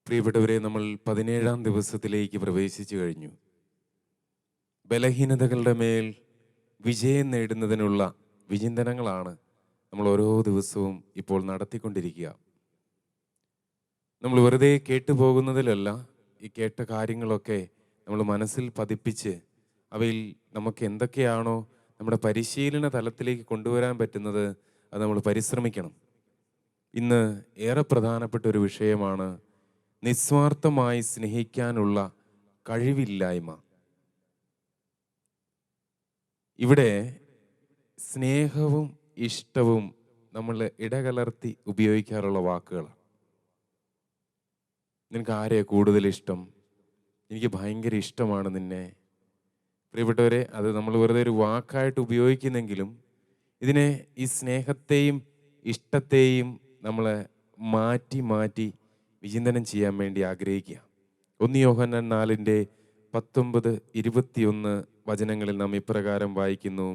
പ്രിയപ്പെട്ടവരെ, നമ്മൾ 17-ാം ദിവസത്തിലേക്ക് പ്രവേശിച്ചു കഴിഞ്ഞു. ബലഹീനതകളുടെ മേൽ വിജയം നേടുന്നതിനുള്ള വിചിന്തനങ്ങളാണ് നമ്മൾ ഓരോ ദിവസവും ഇപ്പോൾ നടത്തിക്കൊണ്ടിരിക്കുക. നമ്മൾ വെറുതെ കേട്ടുപോകുന്നതിലല്ല, ഈ കേട്ട കാര്യങ്ങളൊക്കെ നമ്മൾ മനസ്സിൽ പതിപ്പിച്ച് അവയിൽ നമുക്ക് എന്തൊക്കെയാണോ നമ്മുടെ പരിശീലന തലത്തിലേക്ക് കൊണ്ടുവരാൻ പറ്റുന്നത് അത് നമ്മൾ പരിശ്രമിക്കണം. ഇന്ന് ഏറെ പ്രധാനപ്പെട്ട ഒരു വിഷയമാണ് നിസ്വാർത്ഥമായി സ്നേഹിക്കാനുള്ള കഴിവില്ലായ്മ. ഇവിടെ സ്നേഹവും ഇഷ്ടവും നമ്മൾ ഇടകലർത്തി ഉപയോഗിക്കാറുള്ള വാക്കുകളാണ്. നിനക്ക് ആരെയാ കൂടുതൽ ഇഷ്ടം? എനിക്ക് ഭയങ്കര ഇഷ്ടമാണ് നിന്നെ. പ്രിയപ്പെട്ടവരെ, അത് നമ്മൾ വെറുതെ ഒരു വാക്കായിട്ട് ഉപയോഗിക്കുന്നെങ്കിലും ഇതിനെ, ഈ സ്നേഹത്തെയും ഇഷ്ടത്തെയും നമ്മൾ മാറ്റി മാറ്റി വിചിന്തനം ചെയ്യാൻ വേണ്ടി ആഗ്രഹിക്കുക. 1 യോഹന്നാൻ 4:19-21 വചനങ്ങളിൽ നാം ഇപ്രകാരം വായിക്കുന്നു: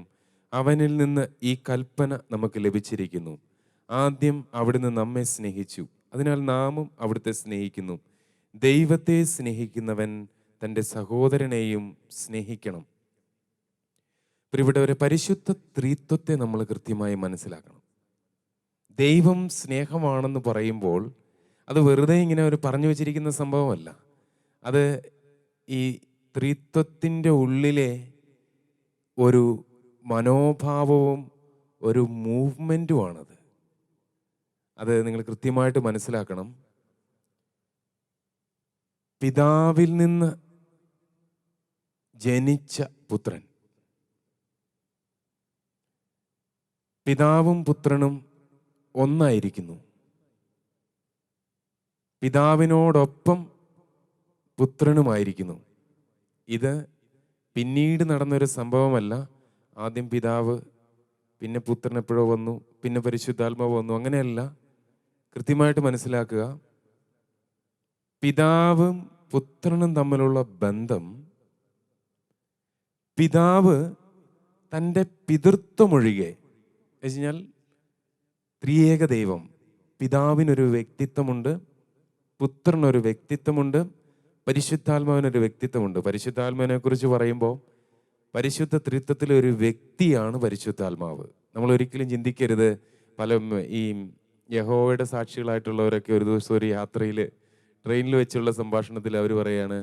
അവനിൽ നിന്ന് ഈ കൽപ്പന നമുക്ക് ലഭിച്ചിരിക്കുന്നു, ആദ്യം അവിടുന്ന് നമ്മെ സ്നേഹിച്ചു, അതിനാൽ നാമും അവിടുത്തെ സ്നേഹിക്കുന്നു. ദൈവത്തെ സ്നേഹിക്കുന്നവൻ തൻ്റെ സഹോദരനെയും സ്നേഹിക്കണം. പ്രിയപ്പെട്ടവരെ, പരിശുദ്ധ ത്രിത്വത്തെ നമ്മൾ കൃത്യമായി മനസ്സിലാക്കണം. ദൈവം സ്നേഹമാണെന്ന് പറയുമ്പോൾ അത് വെറുതെ ഇങ്ങനെ ഒരു പറഞ്ഞു വച്ചിരിക്കുന്ന സംഭവമല്ല. അത് ഈ ത്രിത്വത്തിൻ്റെ ഉള്ളിലെ ഒരു മനോഭാവവും ഒരു മൂവ്മെൻറ്റുമാണത്. അത് നിങ്ങൾ കൃത്യമായിട്ട് മനസ്സിലാക്കണം. പിതാവിൽ നിന്ന് ജനിച്ച പുത്രൻ, പിതാവും പുത്രനും ഒന്നായിരിക്കുന്നു. പിതാവിനോടൊപ്പം പുത്രനുമായിരിക്കുന്നു. ഇത് പിന്നീട് നടന്നൊരു സംഭവമല്ല. ആദ്യം പിതാവ്, പിന്നെ പുത്രൻ എപ്പോഴോ വന്നു, പിന്നെ പരിശുദ്ധാത്മാവ് വന്നു, അങ്ങനെയല്ല. കൃത്യമായിട്ട് മനസ്സിലാക്കുക. പിതാവും പുത്രനും തമ്മിലുള്ള ബന്ധം, പിതാവ് തൻ്റെ പിതൃത്വമൊഴികെ, എന്ന് വെച്ചാൽ ത്രിയേക ദൈവം, പിതാവിനൊരു വ്യക്തിത്വമുണ്ട്, പുത്രനൊരു വ്യക്തിത്വമുണ്ട്, പരിശുദ്ധാത്മാവിനൊരു വ്യക്തിത്വമുണ്ട്. പരിശുദ്ധാത്മാവിനെ കുറിച്ച് പറയുമ്പോൾ പരിശുദ്ധ ത്രിത്വത്തിലെ ഒരു വ്യക്തിയാണ് പരിശുദ്ധാത്മാവ്. നമ്മൾ ഒരിക്കലും ചിന്തിക്കരുത്. പല ഈ യഹോവയുടെ സാക്ഷികളായിട്ടുള്ളവരൊക്കെ ഒരു ദിവസം ഒരു യാത്രയിൽ ട്രെയിനിൽ വെച്ചുള്ള സംഭാഷണത്തിൽ അവർ പറയാണ്,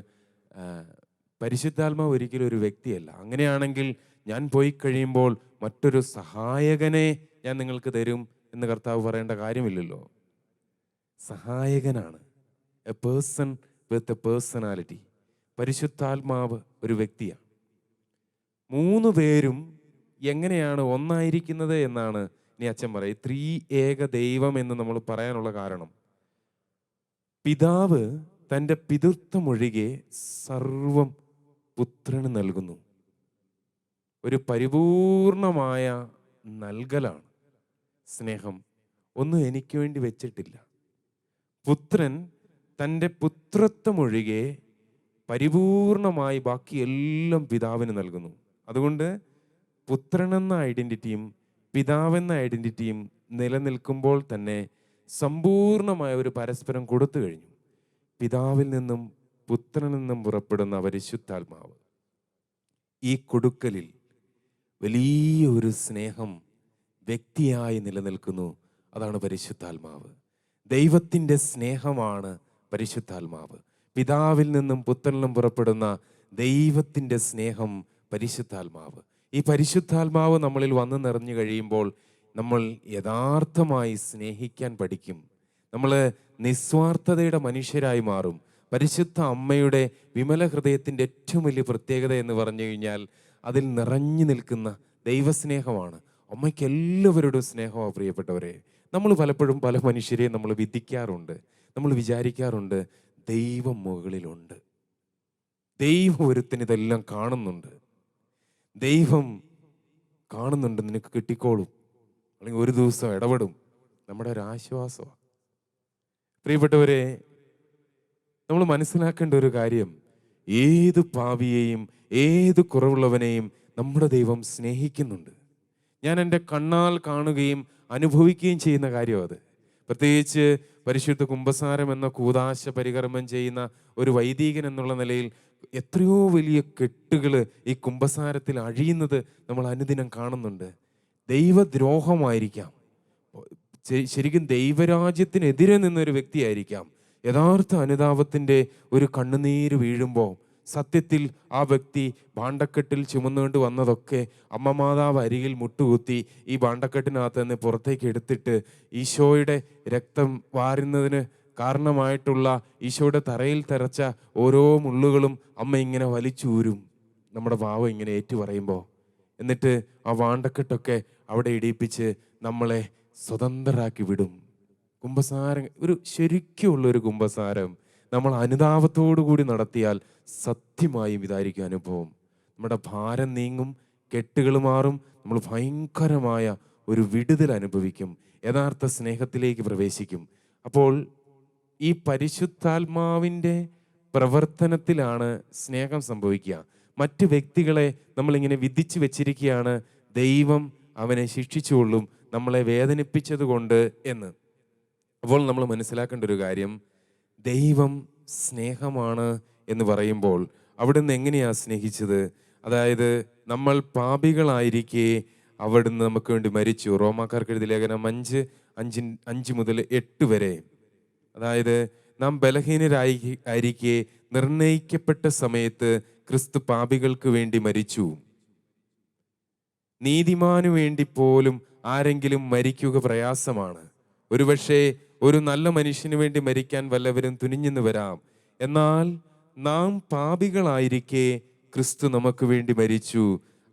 പരിശുദ്ധാത്മാവ് ഒരിക്കലും ഒരു വ്യക്തിയല്ല. അങ്ങനെയാണെങ്കിൽ ഞാൻ പോയി കഴിയുമ്പോൾ മറ്റൊരു സഹായകനെ ഞാൻ നിങ്ങൾക്ക് തരും എന്ന് കർത്താവ് പറയേണ്ട കാര്യമില്ലല്ലോ. സഹായകനാണ്, a person with a personality. പരിശുദ്ധാത്മാവ് ഒരു വ്യക്തിയാണ്. 3 പേരും എങ്ങനെയാണ് ഒന്നായിരിക്കുന്നത് എന്നാണ് ഇനി അച്ഛൻ പറയും. ത്രിയേക ദൈവം എന്ന് നമ്മൾ പറയാനുള്ള കാരണം, പിതാവ് തൻ്റെ പിതൃത്വമൊഴികെ സർവം പുത്രന് നൽകുന്നു. ഒരു പരിപൂർണമായ നൽകലാണ് സ്നേഹം. ഒന്നും എനിക്ക് വേണ്ടി വെച്ചിട്ടില്ല. പുത്രൻ തൻ്റെ പുത്രത്വമൊഴികെ പരിപൂർണമായി ബാക്കിയെല്ലാം പിതാവിന് നൽകുന്നു. അതുകൊണ്ട് പുത്രനെന്ന ഐഡൻറ്റിറ്റിയും പിതാവെന്ന ഐഡൻറ്റിറ്റിയും നിലനിൽക്കുമ്പോൾ തന്നെ സമ്പൂർണമായ ഒരു പരസ്പരം കൊടുത്തു കഴിഞ്ഞു. പിതാവിൽ നിന്നും പുത്രനിൽ നിന്നും പുറപ്പെടുന്ന പരിശുദ്ധാത്മാവ്, ഈ കൊടുക്കലിൽ വലിയ ഒരു സ്നേഹം വ്യക്തിയായി നിലനിൽക്കുന്നു. അതാണ് പരിശുദ്ധാത്മാവ്. ദൈവത്തിൻ്റെ സ്നേഹമാണ് പരിശുദ്ധാത്മാവ്. പിതാവിൽ നിന്നും പുത്രനിലും പുറപ്പെടുന്ന ദൈവത്തിൻ്റെ സ്നേഹം പരിശുദ്ധാത്മാവ്. ഈ പരിശുദ്ധാത്മാവ് നമ്മളിൽ വന്നു നിറഞ്ഞു കഴിയുമ്പോൾ നമ്മൾ യഥാർത്ഥമായി സ്നേഹിക്കാൻ പഠിക്കും. നമ്മൾ നിസ്വാർത്ഥതയുടെ മനുഷ്യരായി മാറും. പരിശുദ്ധ അമ്മയുടെ വിമല ഹൃദയത്തിൻ്റെ ഏറ്റവും വലിയ പ്രത്യേകത എന്ന് പറഞ്ഞു കഴിഞ്ഞാൽ അതിൽ നിറഞ്ഞു നിൽക്കുന്ന ദൈവസ്നേഹമാണ്. അമ്മയ്ക്ക് എല്ലാവരോടും സ്നേഹമാണ് പ്രിയപ്പെട്ടവരെ. നമ്മൾ പലപ്പോഴും പല മനുഷ്യരെയും നമ്മൾ വിധിക്കാറുണ്ട്. നമ്മൾ വിചാരിക്കാറുണ്ട് ദൈവം മുകളിലുണ്ട്, ദൈവം ഒരുത്തിന് ഇതെല്ലാം കാണുന്നുണ്ട്, ദൈവം കാണുന്നുണ്ട്, നിനക്ക് കിട്ടിക്കോളും, അല്ലെങ്കിൽ ഒരു ദിവസം ഇടപെടും. നമ്മുടെ ഒരു ആശ്വാസമാണ്. പ്രിയപ്പെട്ടവരെ, നമ്മൾ മനസ്സിലാക്കേണ്ട ഒരു കാര്യം, ഏത് പാപിയെയും ഏത് കുറവുള്ളവനെയും നമ്മുടെ ദൈവം സ്നേഹിക്കുന്നുണ്ട്. ഞാൻ എൻ്റെ കണ്ണാൽ കാണുകയും അനുഭവിക്കുകയും ചെയ്യുന്ന കാര്യം അത്. പ്രത്യേകിച്ച് പരിശുദ്ധ കുമ്പസാരം എന്ന കൂദാശ പരികർമ്മം ചെയ്യുന്ന ഒരു വൈദികൻ എന്നുള്ള നിലയിൽ എത്രയോ വലിയ കെട്ടുകൾ ഈ കുമ്പസാരത്തിൽ അഴിയുന്നത് നമ്മൾ അനുദിനം കാണുന്നുണ്ട്. ദൈവദ്രോഹമായിരിക്കാം, ശരിക്കും ദൈവരാജ്യത്തിനെതിരെ നിന്നൊരു വ്യക്തിയായിരിക്കാം. യഥാർത്ഥ അനുതാപത്തിൻ്റെ ഒരു കണ്ണുനീര് വീഴുമ്പോൾ സത്യത്തിൽ ആ വ്യക്തി ഭാണ്ഡക്കെട്ടിൽ ചുമന്നുകൊണ്ട് വന്നതൊക്കെ അമ്മ മാതാവ് അരികിൽ മുട്ടുകുത്തി ഈ ഭാണ്ഡക്കെട്ടിനകത്ത് നിന്ന് പുറത്തേക്ക് എടുത്തിട്ട് ഈശോയുടെ രക്തം വാരുന്നതിന് കാരണമായിട്ടുള്ള ഈശോയുടെ തറയിൽ തെറച്ച ഓരോ മുള്ളുകളും അമ്മ ഇങ്ങനെ വലിച്ചൂരും, നമ്മുടെ പാവം ഇങ്ങനെ ഏറ്റുപറയുമ്പോൾ. എന്നിട്ട് ആ ഭാണ്ഡക്കെട്ടൊക്കെ അവിടെ ഇടിപ്പിച്ച് നമ്മളെ സ്വതന്ത്രരാക്കി വിടും. കുമ്പസാരം ഒരു ശരിക്കുള്ളൊരു കുമ്പസാരം നമ്മൾ അനുതാപത്തോടു കൂടി നടത്തിയാൽ സത്യമായും ഇതായിരിക്കും അനുഭവം. നമ്മുടെ ഭാരം നീങ്ങും, കെട്ടുകൾ മാറും, നമ്മൾ ഭയങ്കരമായ ഒരു വിടുതൽ അനുഭവിക്കും, യഥാർത്ഥ സ്നേഹത്തിലേക്ക് പ്രവേശിക്കും. അപ്പോൾ ഈ പരിശുദ്ധാത്മാവിൻ്റെ പ്രവർത്തനത്തിലാണ് സ്നേഹം സംഭവിക്കുക. മറ്റ് വ്യക്തികളെ നമ്മളിങ്ങനെ വിധിച്ചു വെച്ചിരിക്കുകയാണ്, ദൈവം അവനെ ശിക്ഷിച്ചുകൊള്ളും നമ്മളെ വേദനിപ്പിച്ചത് കൊണ്ട് എന്ന്. അപ്പോൾ നമ്മൾ മനസ്സിലാക്കേണ്ട ഒരു കാര്യം, ദൈവം സ്നേഹമാണ് എന്ന് പറയുമ്പോൾ അവിടുന്ന് എങ്ങനെയാണ് സ്നേഹിച്ചത്? അതായത് നമ്മൾ പാപികളായിരിക്കെ അവിടുന്ന് നമുക്ക് വേണ്ടി മരിച്ചു. റോമാക്കാർക്ക് എഴുതിയ ലേഖനം 5:5 മുതൽ 8 വരെ. അതായത് നാം ബലഹീനരായിരിക്കെ നിർണയിക്കപ്പെട്ട സമയത്ത് ക്രിസ്തു പാപികൾക്ക് വേണ്ടി മരിച്ചു. നീതിമാനു വേണ്ടി പോലും ആരെങ്കിലും മരിക്കുക പ്രയാസമാണ്. ഒരുപക്ഷെ ഒരു നല്ല മനുഷ്യന് വേണ്ടി മരിക്കാൻ വല്ലവരും തുനിഞ്ഞെന്ന് വരാം. എന്നാൽ നാം പാപികളായിരിക്കെ ക്രിസ്തു നമുക്ക് വേണ്ടി മരിച്ചു.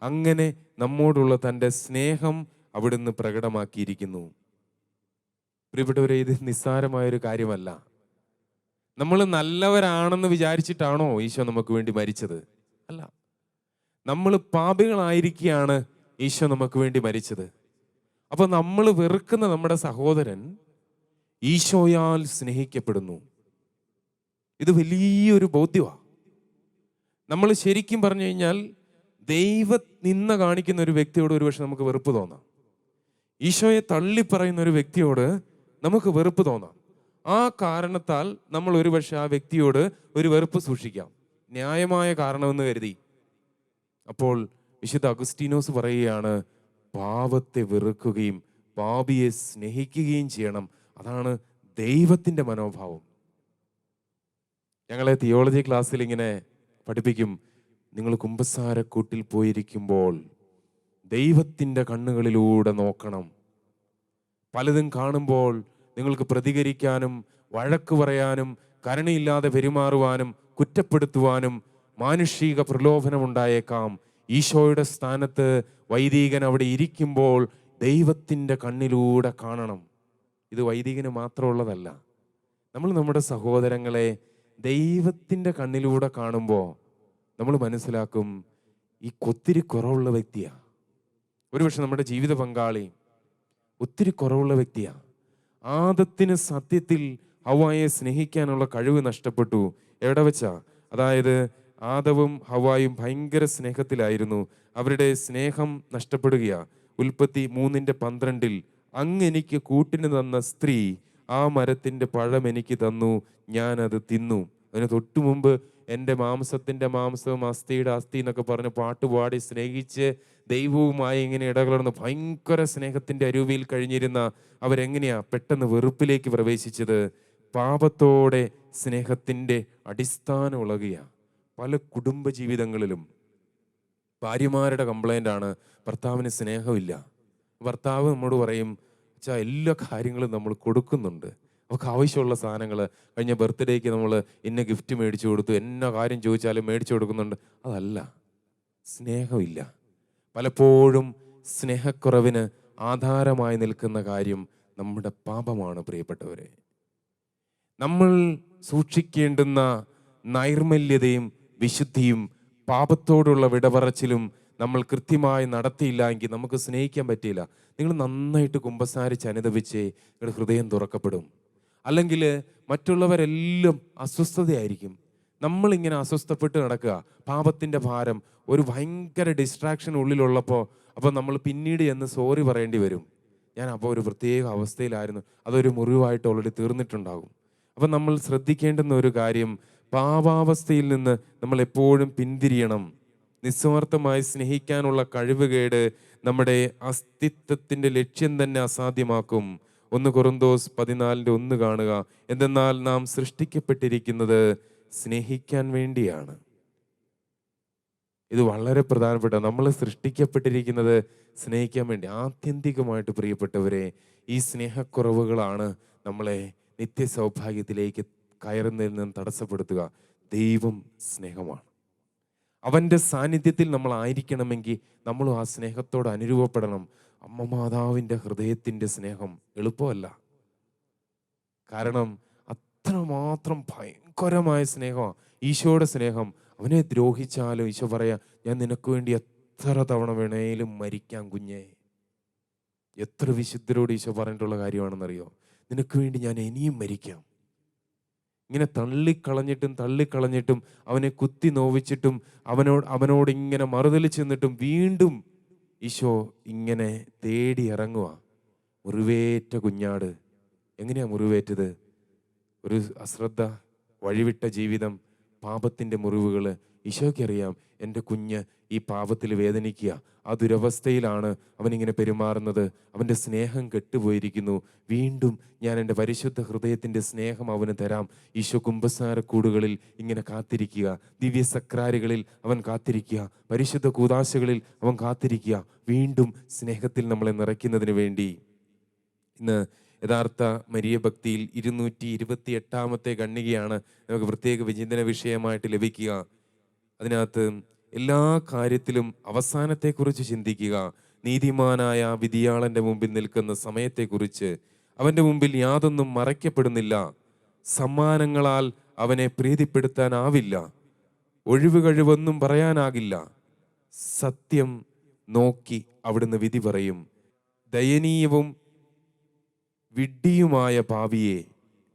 അങ്ങനെ നമ്മോടുള്ള തൻ്റെ സ്നേഹം അവിടുന്ന് പ്രകടമാക്കിയിരിക്കുന്നു. പ്രിയപ്പെട്ടവരെ, ഇത് നിസ്സാരമായൊരു കാര്യമല്ല. നമ്മൾ നല്ലവരാണെന്ന് വിചാരിച്ചിട്ടാണോ ഈശോ നമുക്ക് വേണ്ടി മരിച്ചത്? അല്ല, നമ്മൾ പാപികളായിരിക്കുകയാണ് ഈശോ നമുക്ക് വേണ്ടി മരിച്ചത്. അപ്പൊ നമ്മൾ വെറുക്കുന്ന നമ്മുടെ സഹോദരൻ ഈശോയാൽ സ്നേഹിക്കപ്പെടുന്നു. ഇത് വലിയൊരു ബോധ്യമാണ്. നമ്മൾ ശരിക്കും പറഞ്ഞു കഴിഞ്ഞാൽ ദൈവ നിന്ന കാണിക്കുന്ന ഒരു വ്യക്തിയോട് ഒരുപക്ഷെ നമുക്ക് വെറുപ്പ് തോന്നാം. ഈശോയെ തള്ളിപ്പറയുന്ന ഒരു വ്യക്തിയോട് നമുക്ക് വെറുപ്പ് തോന്നാം. ആ കാരണത്താൽ നമ്മൾ ഒരുപക്ഷെ ആ വ്യക്തിയോട് ഒരു വെറുപ്പ് സൂക്ഷിക്കാം, ന്യായമായ കാരണമെന്ന് കരുതി. അപ്പോൾ വിശുദ്ധ അഗസ്തീനോസ് പറയുകയാണ്, പാപത്തെ വെറുക്കുകയും പാപിയെ സ്നേഹിക്കുകയും ചെയ്യണം. അതാണ് ദൈവത്തിൻ്റെ മനോഭാവം. ഞങ്ങളെ തിയോളജി ക്ലാസ്സിൽ ഇങ്ങനെ പഠിപ്പിക്കും, നിങ്ങൾ കുമ്പസാരക്കൂട്ടിൽ പോയിരിക്കുമ്പോൾ ദൈവത്തിൻ്റെ കണ്ണുകളിലൂടെ നോക്കണം. പലതും കാണുമ്പോൾ നിങ്ങൾക്ക് പ്രതികരിക്കാനും വഴക്ക് പറയാനും കരുണയില്ലാതെ പെരുമാറുവാനും കുറ്റപ്പെടുത്തുവാനും മാനുഷിക പ്രലോഭനമുണ്ടായേക്കാം. ഈശോയുടെ സ്ഥാനത്ത് വൈദികൻ അവിടെ ഇരിക്കുമ്പോൾ ദൈവത്തിൻ്റെ കണ്ണിലൂടെ കാണണം. ഇത് വൈദികന് മാത്രമുള്ളതല്ല. നമ്മൾ നമ്മുടെ സഹോദരങ്ങളെ ദൈവത്തിൻ്റെ കണ്ണിലൂടെ കാണുമ്പോൾ നമ്മൾ മനസ്സിലാക്കും, ഈ ഒത്തിരി കുറവുള്ള വ്യക്തിയാണ്. ഒരുപക്ഷെ നമ്മുടെ ജീവിത പങ്കാളി ഒത്തിരി കുറവുള്ള വ്യക്തിയാണ്. ആദത്തിന് സത്യത്തിൽ ഹവ്വായെ സ്നേഹിക്കാനുള്ള കഴിവ് നഷ്ടപ്പെട്ടു. എവിടെ വെച്ചാ? അതായത് ആദവും ഹവ്വായും ഭയങ്കര സ്നേഹത്തിലായിരുന്നു. അവരുടെ സ്നേഹം നഷ്ടപ്പെടുകയാ. ഉൽപ്പത്തി 3:12 അങ്ങ് എനിക്ക് കൂട്ടിന് തന്ന സ്ത്രീ ആ മരത്തിൻ്റെ പഴം എനിക്ക് തന്നു, ഞാനത് തിന്നു. അതിന് തൊട്ടു മുമ്പ് എൻ്റെ മാംസത്തിൻ്റെ മാംസവും അസ്ഥിയുടെ അസ്ഥി എന്നൊക്കെ പറഞ്ഞ് പാട്ടുപാടി സ്നേഹിച്ച് ദൈവവുമായി ഇങ്ങനെ ഇടകലർന്ന് ഭയങ്കര സ്നേഹത്തിൻ്റെ അരുവിയിൽ കഴിഞ്ഞിരുന്ന അവരെങ്ങനെയാ പെട്ടെന്ന് വെറുപ്പിലേക്ക് പ്രവേശിച്ചത്? പാപത്തോടെ സ്നേഹത്തിൻ്റെ അടിസ്ഥാനം ഇളകുകയാണ്. പല കുടുംബ ജീവിതങ്ങളിലും ഭാര്യമാരുടെ കംപ്ലൈൻ്റ് ആണ്, ഭർത്താവിന് സ്നേഹമില്ല. ഭർത്താവ് നമ്മോട് പറയും, അച്ഛാ എല്ലാ കാര്യങ്ങളും നമ്മൾ കൊടുക്കുന്നുണ്ട്, അവർക്ക് ആവശ്യമുള്ള സാധനങ്ങൾ, കഴിഞ്ഞ ബർത്ത്ഡേക്ക് നമ്മൾ ഇന്ന ഗിഫ്റ്റ് മേടിച്ചു കൊടുത്തു, എന്ന കാര്യം ചോദിച്ചാലും മേടിച്ചു കൊടുക്കുന്നുണ്ട്. അതല്ല, സ്നേഹമില്ല. പലപ്പോഴും സ്നേഹക്കുറവിന് ആധാരമായി നിൽക്കുന്ന കാര്യം നമ്മുടെ പാപമാണ് പ്രിയപ്പെട്ടവരെ. നമ്മൾ സൂക്ഷിക്കേണ്ടുന്ന നൈർമല്യതയും വിശുദ്ധിയും പാപത്തോടുള്ള വിടപറച്ചിലും നമ്മൾ കൃത്യമായി നടത്തിയില്ല എങ്കിൽ നമുക്ക് സ്നേഹിക്കാൻ പറ്റിയില്ല. നിങ്ങൾ നന്നായിട്ട് കുമ്പസാരിച്ച് അനുദപിച്ച് നിങ്ങളുടെ ഹൃദയം തുറക്കപ്പെടും. അല്ലെങ്കിൽ മറ്റുള്ളവരെല്ലാം അസ്വസ്ഥതയായിരിക്കും. നമ്മളിങ്ങനെ അസ്വസ്ഥപ്പെട്ട് നടക്കുക, പാപത്തിൻ്റെ ഭാരം, ഒരു ഭയങ്കര ഡിസ്ട്രാക്ഷൻ ഉള്ളിലുള്ളപ്പോൾ അപ്പോൾ നമ്മൾ പിന്നീട് എന്ന് സോറി പറയേണ്ടി വരും. ഞാൻ അപ്പോൾ ഒരു പ്രത്യേക അവസ്ഥയിലായിരുന്നു, അതൊരു മുറിവായിട്ട് ഓൾറെഡി തീർന്നിട്ടുണ്ടാകും. അപ്പം നമ്മൾ ശ്രദ്ധിക്കേണ്ടുന്ന ഒരു കാര്യം, പാപാവസ്ഥയിൽ നിന്ന് നമ്മൾ എപ്പോഴും പിന്തിരിയണം. നിസ്വാർത്ഥമായി സ്നേഹിക്കാനുള്ള കഴിവുകേട് നമ്മുടെ അസ്തിത്വത്തിൻ്റെ ലക്ഷ്യം തന്നെ അസാധ്യമാക്കും. 1 കൊറിന്തോസ് 14:1 കാണുക. എന്തെന്നാൽ നാം സൃഷ്ടിക്കപ്പെട്ടിരിക്കുന്നത് സ്നേഹിക്കാൻ വേണ്ടിയാണ്. ഇത് വളരെ പ്രധാനപ്പെട്ട, നമ്മൾ സൃഷ്ടിക്കപ്പെട്ടിരിക്കുന്നത് സ്നേഹിക്കാൻ വേണ്ടി. ആത്യന്തികമായിട്ട് പ്രിയപ്പെട്ടവരെ, ഈ സ്നേഹക്കുറവുകളാണ് നമ്മളെ നിത്യസൗഭാഗ്യത്തിലേക്ക് കയറുന്നതിൽ നിന്ന് തടസ്സപ്പെടുത്തുക. ദൈവം സ്നേഹമാണ്. അവൻ്റെ സാന്നിധ്യത്തിൽ നമ്മൾ ആയിരിക്കണമെങ്കിൽ നമ്മളും ആ സ്നേഹത്തോട് അനുരൂപപ്പെടണം. അമ്മ മാതാവിൻ്റെ ഹൃദയത്തിൻ്റെ സ്നേഹം എളുപ്പമല്ല. കാരണം അത്രമാത്രം ഭയങ്കരമായ സ്നേഹമാണ് ഈശോയുടെ സ്നേഹം. അവനെ ദ്രോഹിച്ചാലും ഈശോ പറയാ, ഞാൻ നിനക്ക് വേണ്ടി എത്ര തവണ വേണേലും മരിക്കാം കുഞ്ഞേ. എത്ര വിശുദ്ധരോട് ഈശോ പറഞ്ഞിട്ടുള്ള കാര്യമാണെന്നറിയോ? നിനക്ക് വേണ്ടി ഞാൻ ഇനിയും മരിക്കാം. ഇങ്ങനെ തള്ളിക്കളഞ്ഞിട്ടും അവനെ കുത്തി നോവിച്ചിട്ടും അവനോട് ഇങ്ങനെ മറുതലിച്ച് നിന്നിട്ടും വീണ്ടും ഈശോ ഇങ്ങനെ തേടി ഇറങ്ങുക. മുറിവേറ്റ കുഞ്ഞാട്. എങ്ങനെയാ മുറിവേറ്റത്? ഒരു അശ്രദ്ധ, വഴിവിട്ട ജീവിതം, പാപത്തിൻ്റെ മുറിവുകൾ. ഈശോയ്ക്കറിയാം എൻ്റെ കുഞ്ഞ് ഈ പാപത്തിൽ വേദനിക്കുക. ആ ദുരവസ്ഥയിലാണ് അവനിങ്ങനെ പെരുമാറുന്നത്. അവൻ്റെ സ്നേഹം കെട്ടുപോയിരിക്കുന്നു. വീണ്ടും ഞാൻ എൻ്റെ പരിശുദ്ധ ഹൃദയത്തിൻ്റെ സ്നേഹം അവന് തരാം. ഈശോ കുമ്പസാരക്കൂടുകളിൽ ഇങ്ങനെ കാത്തിരിക്കുക. ദിവ്യസക്രാരികളിൽ അവൻ കാത്തിരിക്കുക. പരിശുദ്ധ കൂദാശകളിൽ അവൻ കാത്തിരിക്കുക. വീണ്ടും സ്നേഹത്തിൽ നമ്മളെ നിറയ്ക്കുന്നതിന് വേണ്ടി. ഇന്ന് യഥാർത്ഥ മരിയ ഭക്തിയിൽ 228 ഖണ്ഡികയാണ് നമുക്ക് പ്രത്യേക വിചിന്തന വിഷയമായിട്ട് ലഭിക്കുക. അതിനകത്ത് എല്ലാ കാര്യത്തിലും അവസാനത്തെക്കുറിച്ച് ചിന്തിക്കുക. നീതിമാനായ വിധിയാളൻ്റെ മുമ്പിൽ നിൽക്കുന്ന സമയത്തെക്കുറിച്ച്. അവൻ്റെ മുമ്പിൽ യാതൊന്നും മറയ്ക്കപ്പെടുന്നില്ല. സമ്മാനങ്ങളാൽ അവനെ പ്രീതിപ്പെടുത്താനാവില്ല. ഒഴിവുകഴിവൊന്നും പറയാനാകില്ല. സത്യം നോക്കി അവിടുന്ന് വിധി പറയും. ദയനീയവും വിഡ്ഢിയുമായ പാപിയെ,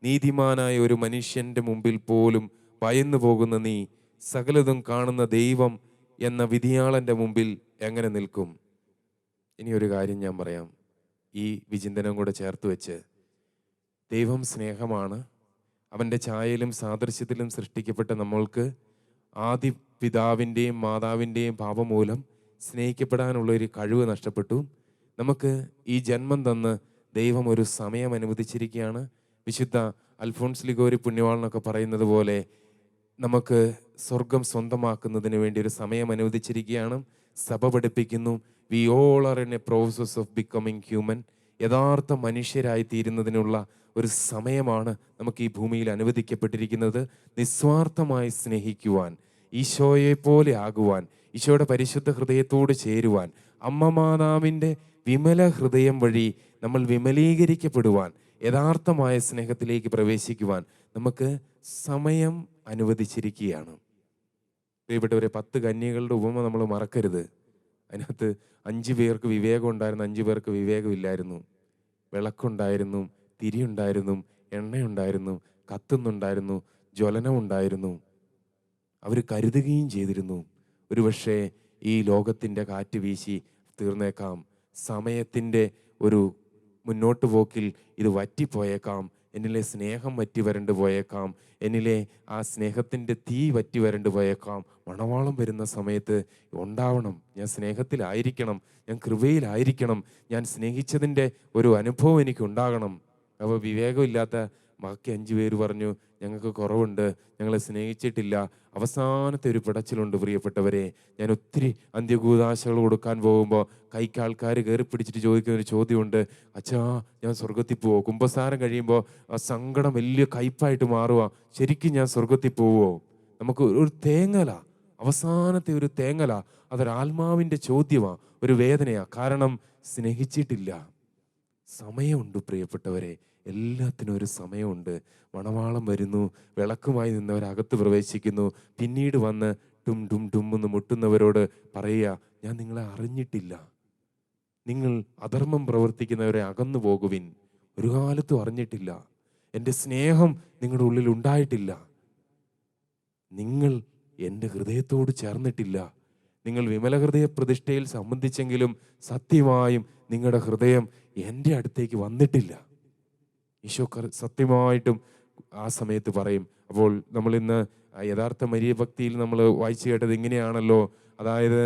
നീതിമാനായ ഒരു മനുഷ്യൻ്റെ മുമ്പിൽ പോലും ഭയന്നു പോകുന്ന നീ സകലതും കാണുന്ന ദൈവം എന്ന വിധിയാളൻ്റെ മുമ്പിൽ എങ്ങനെ നിൽക്കും? ഇനി ഒരു കാര്യം ഞാൻ പറയാം, ഈ വിചിന്തനം കൂടെ ചേർത്ത് വെച്ച്. ദൈവം സ്നേഹമാണ്. അവൻ്റെ ഛായയിലും സാദൃശ്യത്തിലും സൃഷ്ടിക്കപ്പെട്ട നമ്മൾക്ക് ആദി പിതാവിൻ്റെയും മാതാവിൻ്റെയും പാപം മൂലം സ്നേഹിക്കപ്പെടാനുള്ളൊരു കഴിവ് നഷ്ടപ്പെട്ടു. നമുക്ക് ഈ ജന്മം തന്ന് ദൈവം ഒരു സമയം അനുവദിച്ചിരിക്കുകയാണ്. വിശുദ്ധ അൽഫോൺസ് ലിഗോരി പുണ്യവാളനൊക്കെ പറയുന്നത് പോലെ നമുക്ക് സ്വർഗം സ്വന്തമാക്കുന്നതിന് വേണ്ടി ഒരു സമയം അനുവദിച്ചിരിക്കുകയാണ്. സഭ പഠിപ്പിക്കുന്നു, we all are in A process of becoming human. യഥാർത്ഥ മനുഷ്യരായി തീരുന്നതിനുള്ള ഒരു സമയമാണ് നമുക്ക് ഈ ഭൂമിയിൽ അനുവദിക്കപ്പെട്ടിരിക്കുന്നത്. നിസ്വാർത്ഥമായി സ്നേഹിക്കുവാൻ, ഈശോയെ പോലെ ആകുവാൻ, ഈശോയുടെ പരിശുദ്ധ ഹൃദയത്തോട് ചേരുവാൻ, അമ്മ മാതാവിൻ്റെ വിമല ഹൃദയം വഴി നമ്മൾ വിമലീകരിക്കപ്പെടുവാൻ, യഥാർത്ഥമായ സ്നേഹത്തിലേക്ക് പ്രവേശിക്കുവാൻ നമുക്ക് സമയം അനുവദിച്ചിരിക്കുകയാണ്. പ്രിയപ്പെട്ടവരെ, 10 കന്യകളുടെ ഉപമ നമ്മൾ മറക്കരുത്. അതിനകത്ത് 5 പേർക്ക് വിവേകം ഉണ്ടായിരുന്നു, 5 പേർക്ക് വിവേകമില്ലായിരുന്നു. വിളക്കുണ്ടായിരുന്നു, തിരിയുണ്ടായിരുന്നു, എണ്ണയുണ്ടായിരുന്നു, കത്തുന്നുണ്ടായിരുന്നു, ജ്വലനമുണ്ടായിരുന്നു. അവർ കരുതുകയും ചെയ്തിരുന്നു. ഒരുപക്ഷെ ഈ ലോകത്തിൻ്റെ കാറ്റ് വീശി തീർന്നേക്കാം. സമയത്തിൻ്റെ ഒരു മുന്നോട്ട് പോക്കിൽ ഇത് വറ്റിപ്പോയേക്കാം. എന്നിലെ സ്നേഹം വറ്റി വരണ്ടു പോയേക്കാം. എന്നിലെ ആ സ്നേഹത്തിൻ്റെ തീ വറ്റി വരണ്ടു പോയേക്കാം. മണവാളം വരുന്ന സമയത്ത് ഉണ്ടാവണം, ഞാൻ സ്നേഹത്തിലായിരിക്കണം, ഞാൻ കൃപയിലായിരിക്കണം, ഞാൻ സ്നേഹിച്ചതിൻ്റെ ഒരു അനുഭവം എനിക്ക് ഉണ്ടാകണം. അപ്പോൾ വിവേകമില്ലാത്ത ബാക്കി 5 പേര് പറഞ്ഞു ഞങ്ങൾക്ക് കുറവുണ്ട്, ഞങ്ങളെ സ്നേഹിച്ചിട്ടില്ല. അവസാനത്തെ ഒരു പിടച്ചിലുണ്ട് പ്രിയപ്പെട്ടവരെ. ഞാൻ ഒത്തിരി അന്ത്യകൂദാശകൾ കൊടുക്കാൻ പോകുമ്പോൾ കൈക്ക് ആൾക്കാർ കയറി പിടിച്ചിട്ട് ചോദിക്കുന്ന ഒരു ചോദ്യമുണ്ട്, അച്ഛാ ഞാൻ സ്വർഗത്തിൽ പോവോ? കുമ്പസാരം കഴിയുമ്പോൾ ആ സങ്കടം വലിയ കയ്പായിട്ട് മാറുക, ശരിക്കും ഞാൻ സ്വർഗത്തിൽ പോവോ? നമുക്ക് ഒരു തേങ്ങല, അവസാനത്തെ ഒരു തേങ്ങല, അതൊരാത്മാവിൻ്റെ ചോദ്യമാണ്, ഒരു വേദനയാണ്. കാരണം സ്നേഹിച്ചിട്ടില്ല. സമയമുണ്ട് പ്രിയപ്പെട്ടവരെ, എല്ലാത്തിനും ഒരു സമയമുണ്ട്. മണവാളം വരുന്നു, വിളക്കുമായി നിന്നവരകത്ത് പ്രവേശിക്കുന്നു. പിന്നീട് വന്ന് ടും ടും ടും എന്ന് മുട്ടുന്നവരോട് പറയുക, ഞാൻ നിങ്ങളെ അറിഞ്ഞിട്ടില്ല, നിങ്ങൾ അധർമ്മം പ്രവർത്തിക്കുന്നവരെ അകന്നു പോകുവിൻ, ഒരു കാലത്തും അറിഞ്ഞിട്ടില്ല, എൻ്റെ സ്നേഹം നിങ്ങളുടെ ഉള്ളിൽ ഉണ്ടായിട്ടില്ല, നിങ്ങൾ എൻ്റെ ഹൃദയത്തോട് ചേർന്നിട്ടില്ല, നിങ്ങൾ വിമല ഹൃദയ പ്രതിഷ്ഠയിൽ സംബന്ധിച്ചെങ്കിലും സത്യമായും നിങ്ങളുടെ ഹൃദയം എൻ്റെ അടുത്തേക്ക് വന്നിട്ടില്ല. ഈശോ സത്യമായിട്ടും ആ സമയത്ത് പറയും. അപ്പോൾ നമ്മൾ ഇന്ന് യഥാർത്ഥ മരിയ ഭക്തിയിൽ നമ്മൾ വായിച്ചു കേട്ടത് ഇങ്ങനെയാണല്ലോ, അതായത്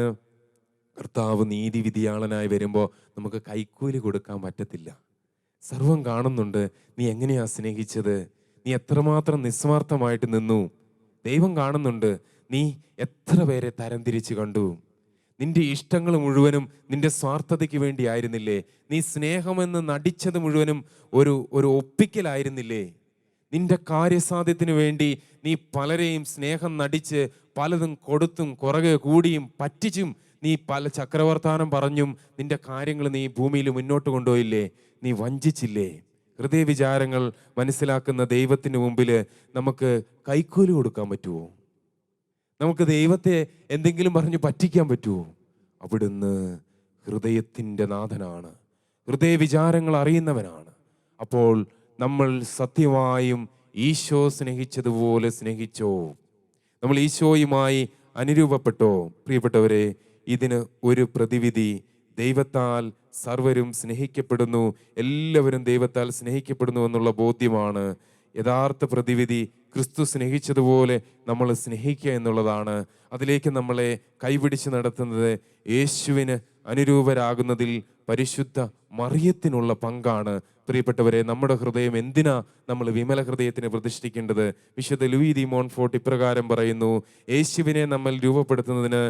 കർത്താവ് നീതിവിധിയാളനായി വരുമ്പോൾ നമുക്ക് കൈക്കൂലി കൊടുക്കാൻ പറ്റത്തില്ല. സർവം കാണുന്നുണ്ട്, നീ എങ്ങനെയാ സ്നേഹിച്ചത്, നീ എത്രമാത്രം നിസ്വാർത്ഥമായിട്ട് നിന്നു. ദൈവം കാണുന്നുണ്ട്, നീ എത്ര പേരെ തരംതിരിച്ച് കണ്ടു. നിന്റെ ഇഷ്ടങ്ങൾ മുഴുവനും നിന്റെ സ്വാർത്ഥതയ്ക്ക് വേണ്ടി ആയിരുന്നില്ലേ? നീ സ്നേഹമെന്ന് നടിച്ചത് മുഴുവനും ഒരു ഒപ്പിക്കലായിരുന്നില്ലേ? നിന്റെ കാര്യസാധ്യത്തിന് വേണ്ടി നീ പലരെയും സ്നേഹം നടിച്ച് പലതും കൊടുത്തും കുറകെ കൂടിയും പറ്റിച്ചും നീ പല ചക്രവർത്താനം പറഞ്ഞും നിന്റെ കാര്യങ്ങൾ നീ ഭൂമിയിൽ മുന്നോട്ട് കൊണ്ടുപോയില്ലേ? നീ വഞ്ചിച്ചില്ലേ? ഹൃദയവിചാരങ്ങൾ മനസ്സിലാക്കുന്ന ദൈവത്തിന് മുമ്പിൽ നമുക്ക് കൈക്കൂലി കൊടുക്കാൻ പറ്റുമോ? നമുക്ക് ദൈവത്തെ എന്തെങ്കിലും പറഞ്ഞ് പറ്റിക്കാൻ പറ്റുമോ? അവിടുന്ന് ഹൃദയത്തിൻ്റെ നാഥനാണ്, ഹൃദയവിചാരങ്ങൾ അറിയുന്നവനാണ്. അപ്പോൾ നമ്മൾ സത്യമായും ഈശോ സ്നേഹിച്ചതുപോലെ സ്നേഹിച്ചോ? നമ്മൾ ഈശോയുമായി അനുരൂപപ്പെട്ടോ? പ്രിയപ്പെട്ടവരെ, ഇതിന് ഒരു പ്രതിവിധി, ദൈവത്താൽ സർവരും സ്നേഹിക്കപ്പെടുന്നു, എല്ലാവരും ദൈവത്താൽ സ്നേഹിക്കപ്പെടുന്നു എന്നുള്ള ബോധ്യമാണ്. യഥാർത്ഥ പ്രതിവിധി ക്രിസ്തു സ്നേഹിച്ചതുപോലെ നമ്മൾ സ്നേഹിക്കുക എന്നുള്ളതാണ്. അതിലേക്ക് നമ്മളെ കൈപിടിച്ച് നടത്തുന്നത് യേശുവിന് അനുരൂപരാകുന്നതിൽ പരിശുദ്ധ മറിയത്തിനുള്ള പങ്കാണ്. പ്രിയപ്പെട്ടവരെ, നമ്മുടെ ഹൃദയം എന്തിനാ നമ്മൾ വിമല ഹൃദയത്തിന് പ്രതിഷ്ഠിക്കേണ്ടത്? വിശുദ്ധ ലൂയി ദി മോൺഫോർട്ട് ഇപ്രകാരം പറയുന്നു, യേശുവിനെ നമ്മൾ രൂപപ്പെടുത്തുന്നതിന്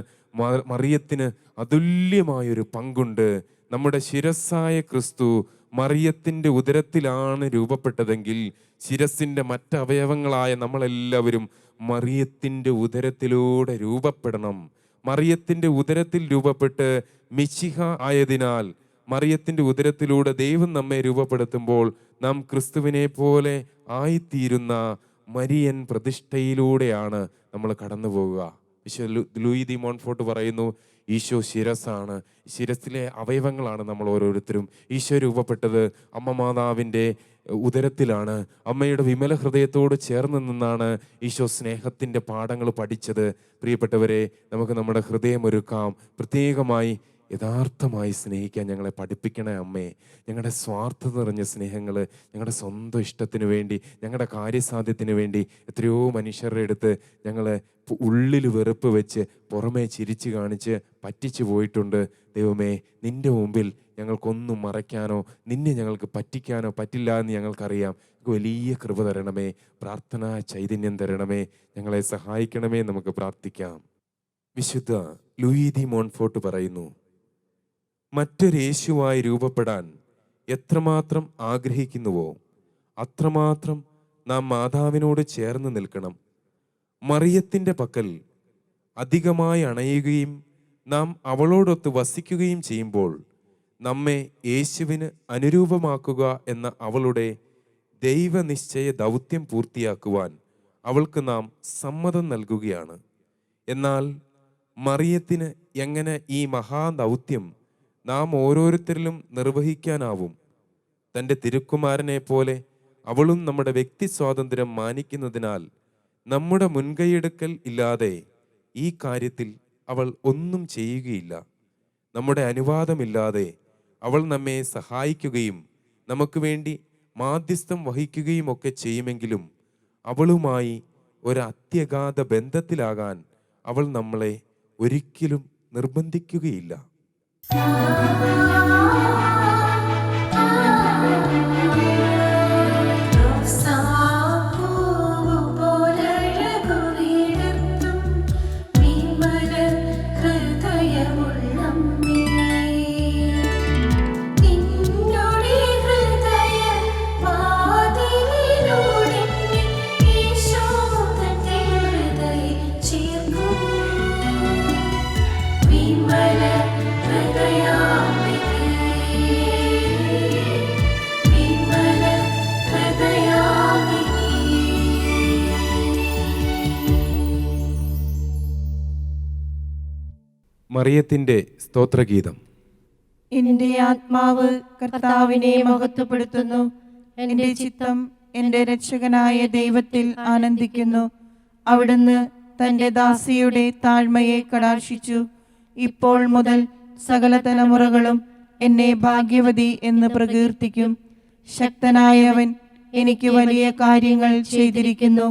മറിയത്തിന് അതുല്യമായൊരു പങ്കുണ്ട്. നമ്മുടെ ശിരസ്സായ ക്രിസ്തു മറിയത്തിൻ്റെ ഉദരത്തിലാണ് രൂപപ്പെട്ടതെങ്കിൽ ശിരസിൻ്റെ മറ്റവയവങ്ങളായ നമ്മളെല്ലാവരും മറിയത്തിൻ്റെ ഉദരത്തിലൂടെ രൂപപ്പെടണം. മറിയത്തിൻ്റെ ഉദരത്തിൽ രൂപപ്പെട്ട് മിശിഹ ആയതിനാൽ മറിയത്തിൻ്റെ ഉദരത്തിലൂടെ ദൈവം നമ്മെ രൂപപ്പെടുത്തുമ്പോൾ നാം ക്രിസ്തുവിനെ പോലെ ആയിത്തീരുന്ന മരിയൻ പ്രതിഷ്ഠയിലൂടെയാണ് നമ്മൾ കടന്നു പോകുക. വിശുദ്ധ ലൂയി ദി മോൺഫോർട്ട് പറയുന്നു, ഈശോ ശിരസാണ്, ശിരസിലെ അവയവങ്ങളാണ് നമ്മൾ ഓരോരുത്തരും. ഈശോ രൂപപ്പെട്ടത് അമ്മ മാതാവിൻ്റെ ഉദരത്തിലാണ്. അമ്മയുടെ വിമല ഹൃദയത്തോട് ചേർന്ന് നിന്നാണ് ഈശോ സ്നേഹത്തിൻ്റെ പാഠങ്ങൾ പഠിച്ചത്. പ്രിയപ്പെട്ടവരെ, നമുക്ക് നമ്മുടെ ഹൃദയം ഒരുക്കാം, പ്രത്യേകമായി യഥാർത്ഥമായി സ്നേഹിക്കാൻ ഞങ്ങളെ പഠിപ്പിക്കണേ അമ്മേ. ഞങ്ങളുടെ സ്വാർത്ഥത നിറഞ്ഞ സ്നേഹങ്ങൾ, ഞങ്ങളുടെ സ്വന്തം ഇഷ്ടത്തിന് വേണ്ടി, ഞങ്ങളുടെ കാര്യസാധ്യത്തിന് വേണ്ടി എത്രയോ മനുഷ്യരുടെ അടുത്ത് ഞങ്ങൾ ഉള്ളിൽ വെറുപ്പ് വെച്ച് പുറമേ ചിരിച്ച് കാണിച്ച് പറ്റിച്ചു പോയിട്ടുണ്ട്. ദൈവമേ, നിൻ്റെ മുമ്പിൽ ഞങ്ങൾക്കൊന്നും മറയ്ക്കാനോ നിന്നെ ഞങ്ങൾക്ക് പറ്റിക്കാനോ പറ്റില്ല എന്ന് ഞങ്ങൾക്കറിയാം. വലിയ കൃപ തരണമേ, പ്രാർത്ഥനാ ചൈതന്യം തരണമേ, ഞങ്ങളെ സഹായിക്കണമേ. നമുക്ക് പ്രാർത്ഥിക്കാം. വിശുദ്ധ ലൂയി ദി മോൺഫോർട്ട് പറയുന്നു, മറ്റൊരു യേശുവായി രൂപപ്പെടാൻ എത്രമാത്രം ആഗ്രഹിക്കുന്നുവോ അത്രമാത്രം നാം മാതാവിനോട് ചേർന്ന് നിൽക്കണം. മറിയത്തിൻ്റെ പക്കൽ അധികമായി അണയുകയും നാം അവളോടൊത്ത് വസിക്കുകയും ചെയ്യുമ്പോൾ നമ്മെ യേശുവിന് അനുരൂപമാക്കുക എന്ന അവളുടെ ദൈവനിശ്ചയ ദൗത്യം പൂർത്തിയാക്കുവാൻ അവൾക്ക് നാം സമ്മതം നൽകുകയാണ്. എന്നാൽ മറിയത്തിന് എങ്ങനെ ഈ മഹാദൗത്യം നാം ഓരോരുത്തരിലും നിർവഹിക്കാനാവും? തൻ്റെ തിരുക്കുമാരനെ പോലെ അവളും നമ്മുടെ വ്യക്തി സ്വാതന്ത്ര്യം മാനിക്കുന്നതിനാൽ നമ്മുടെ മുൻകൈയെടുക്കൽ ഇല്ലാതെ ഈ കാര്യത്തിൽ അവൾ ഒന്നും ചെയ്യുകയില്ല. നമ്മുടെ അനുവാദമില്ലാതെ അവൾ നമ്മെ സഹായിക്കുകയും നമുക്ക് വേണ്ടി മാധ്യസ്ഥം വഹിക്കുകയും ഒക്കെ ചെയ്യുമെങ്കിലും അവളുമായി ഒരു അത്യഗാധ ബന്ധത്തിലാകാൻ അവൾ നമ്മളെ ഒരിക്കലും നിർബന്ധിക്കുകയില്ല. Rosa മറിയത്തിൻ്റെ സ്തോത്രഗീതം. എന്റെ ആത്മാവ് കർത്താവിനെ മഹത്വപ്പെടുത്തുന്നു. എന്റെ ചിത്തം എന്റെ രക്ഷകനായ ദൈവത്തിൽ ആനന്ദിക്കുന്നു. അവിടുന്ന് തന്റെ ദാസിയുടെ താഴ്മയെ കടാക്ഷിച്ചു. ഇപ്പോൾ മുതൽ സകല തലമുറകളും എന്നെ ഭാഗ്യവതി എന്ന് പ്രകീർത്തിക്കും. ശക്തനായവൻ എനിക്ക് വലിയ കാര്യങ്ങൾ ചെയ്തിരിക്കുന്നു.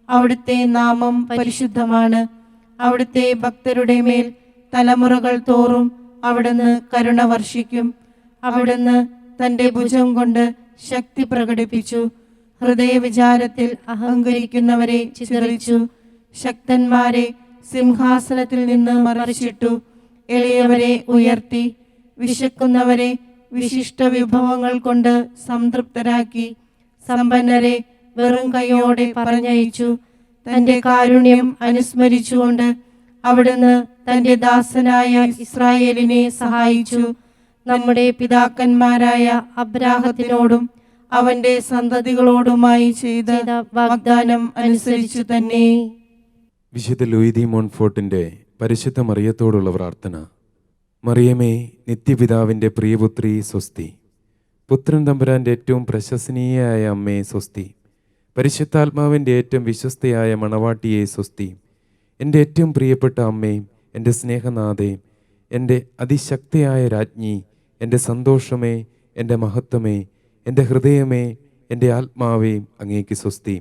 അവിടുത്തെ നാമം പരിശുദ്ധമാണ്. അവിടുത്തെ ഭക്തരുടെ മേൽ തലമുറകൾ തോറും അവിടുന്ന് കരുണ വർഷിക്കും. അവിടുന്ന് തന്റെ ഭുജം കൊണ്ട് ശക്തി പ്രകടിപ്പിച്ചു. ഹൃദയവിചാരത്തിൽ അഹങ്കരിക്കുന്നവരെ ചിതറിച്ചു. ശക്തന്മാരെ സിംഹാസനത്തിൽ നിന്ന് മറിച്ചിട്ടു. എളിയവരെ ഉയർത്തി. വിശക്കുന്നവരെ വിശിഷ്ട വിഭവങ്ങൾ കൊണ്ട് സംതൃപ്തരാക്കി. സമ്പന്നരെ വെറും കൈയോടെ പറഞ്ഞയച്ചു. തന്റെ കാരുണ്യം അനുസ്മരിച്ചുകൊണ്ട് അവിടുന്ന് തന്റെ ദാസനായ ഇസ്രായേലിനെ സഹായിച്ചു. നമ്മുടെ പിതാക്കന്മാരായ അബ്രാഹത്തിനോടും അവന്റെ സന്തതികളോടുമായി ചെയ്ത വാഗ്ദാനം അനുസരിച്ചു തന്നെ. വിശുദ്ധ ലൂയി ദി മോൺഫോർട്ടിൻ്റെ പരിശുദ്ധ മറിയത്തോടുള്ള പ്രാർത്ഥന. മറിയമേ, നിത്യപിതാവിൻ്റെ പ്രിയപുത്രി സ്വസ്തി. പുത്രൻ തമ്പുരാൻ്റെ ഏറ്റവും പ്രശംസനീയയായ അമ്മേ സ്വസ്തി. പരിശുദ്ധാത്മാവിൻ്റെ ഏറ്റവും വിശ്വസ്തയായ മണവാട്ടിയെ സ്വസ്തി. എൻ്റെ ഏറ്റവും പ്രിയപ്പെട്ട അമ്മയും എൻ്റെ സ്നേഹനാഥേ, എൻ്റെ അതിശക്തിയായ രാജ്ഞി, എൻ്റെ സന്തോഷമേ, എൻ്റെ മഹത്വമേ, എൻ്റെ ഹൃദയമേ, എൻ്റെ ആത്മാവേ, അങ്ങേക്ക് സ്വസ്തി.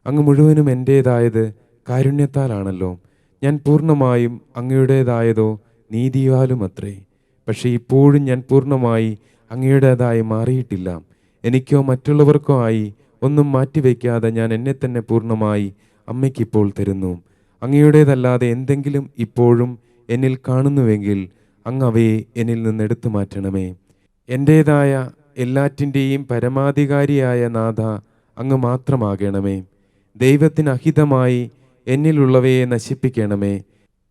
അങ്ങ് മുഴുവനും എൻ്റേതായത് കാരുണ്യത്താലാണല്ലോ. ഞാൻ പൂർണ്ണമായും അങ്ങയുടേതായതോ നീതിയാലും അത്രേ. പക്ഷേ ഇപ്പോഴും ഞാൻ പൂർണ്ണമായി അങ്ങയുടേതായി മാറിയിട്ടില്ല. എനിക്കോ മറ്റുള്ളവർക്കോ ആയി ഒന്നും മാറ്റിവെക്കാതെ ഞാൻ എന്നെ തന്നെ പൂർണ്ണമായി അമ്മയ്ക്കിപ്പോൾ തരുന്നു. അങ്ങയുടേതല്ലാതെ എന്തെങ്കിലും ഇപ്പോഴും എന്നിൽ കാണുന്നുവെങ്കിൽ അങ്ങ് അവയെ എന്നിൽ നിന്ന് എടുത്തു മാറ്റണമേ. എൻ്റേതായ എല്ലാറ്റിൻ്റെയും പരമാധികാരിയായ നാഥ, അങ്ങ് മാത്രമാകണമേ. ദൈവത്തിന് അഹിതമായി എന്നിലുള്ളവയെ നശിപ്പിക്കണമേ.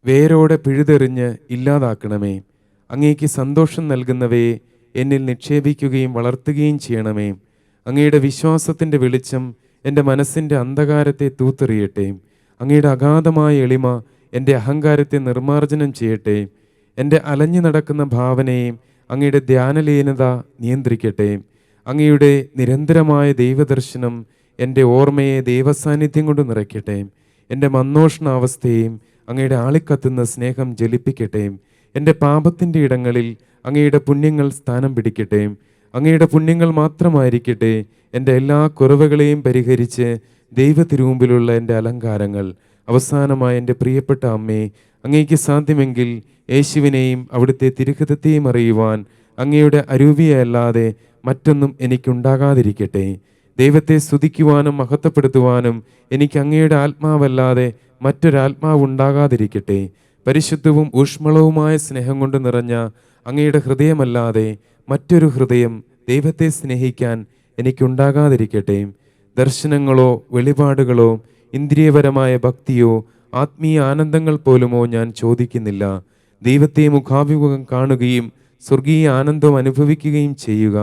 വേരോടെ പിഴുതെറിഞ്ഞ് ഇല്ലാതാക്കണമേ. അങ്ങേക്ക് സന്തോഷം നൽകുന്നവയെ എന്നിൽ നിക്ഷേപിക്കുകയും വളർത്തുകയും ചെയ്യണമേ. അങ്ങയുടെ വിശ്വാസത്തിൻ്റെ വെളിച്ചം എൻ്റെ മനസ്സിൻ്റെ അന്ധകാരത്തെ തൂത്തെറിയട്ടെ. അങ്ങയുടെ അഗാധമായ എളിമ എൻ്റെ അഹങ്കാരത്തെ നിർമ്മാർജ്ജനം ചെയ്യട്ടെ. എൻ്റെ അലഞ്ഞു നടക്കുന്ന ഭാവനയെയും അങ്ങയുടെ ധ്യാനലീനത നിയന്ത്രിക്കട്ടെ. അങ്ങയുടെ നിരന്തരമായ ദൈവദർശനം എൻ്റെ ഓർമ്മയെ ദൈവസാന്നിധ്യം കൊണ്ട് നിറയ്ക്കട്ടെ. എൻ്റെ മന്നോഷ്ണാവസ്ഥയെയും അങ്ങയുടെ ആളിക്കത്തുന്ന സ്നേഹം ജ്വലിപ്പിക്കട്ടെ. എൻ്റെ പാപത്തിൻ്റെ ഇടങ്ങളിൽ അങ്ങയുടെ പുണ്യങ്ങൾ സ്ഥാനം പിടിക്കട്ടെ. അങ്ങയുടെ പുണ്യങ്ങൾ മാത്രമായിരിക്കട്ടെ എൻ്റെ എല്ലാ കുറവുകളെയും പരിഹരിച്ച് ദൈവത്തിരുമുമ്പിലുള്ള എൻ്റെ അലങ്കാരങ്ങൾ. അവസാനമായ എൻ്റെ പ്രിയപ്പെട്ട അമ്മേ, അങ്ങേക്ക് സാധ്യമെങ്കിൽ യേശുവിനെയും അവിടുത്തെ തിരുഹിതത്തെയും അറിയുവാൻ അങ്ങയുടെ അരൂപിയല്ലാതെ മറ്റൊന്നും എനിക്കുണ്ടാകാതിരിക്കട്ടെ. ദൈവത്തെ സ്തുതിക്കുവാനും മഹത്വപ്പെടുത്തുവാനും എനിക്ക് അങ്ങയുടെ ആത്മാവല്ലാതെ മറ്റൊരാത്മാവ് ഉണ്ടാകാതിരിക്കട്ടെ. പരിശുദ്ധവും ഊഷ്മളവുമായ സ്നേഹം കൊണ്ട് നിറഞ്ഞ അങ്ങയുടെ ഹൃദയമല്ലാതെ മറ്റൊരു ഹൃദയം ദൈവത്തെ സ്നേഹിക്കാൻ എനിക്കുണ്ടാകാതിരിക്കട്ടെ. ദർശനങ്ങളോ വെളിപാടുകളോ ഇന്ദ്രിയപരമായ ഭക്തിയോ ആത്മീയ ആനന്ദങ്ങൾ പോലുമോ ഞാൻ ചോദിക്കുന്നില്ല. ദൈവത്തെ മുഖാഭിമുഖം കാണുകയും സ്വർഗീയ ആനന്ദം അനുഭവിക്കുകയും ചെയ്യുക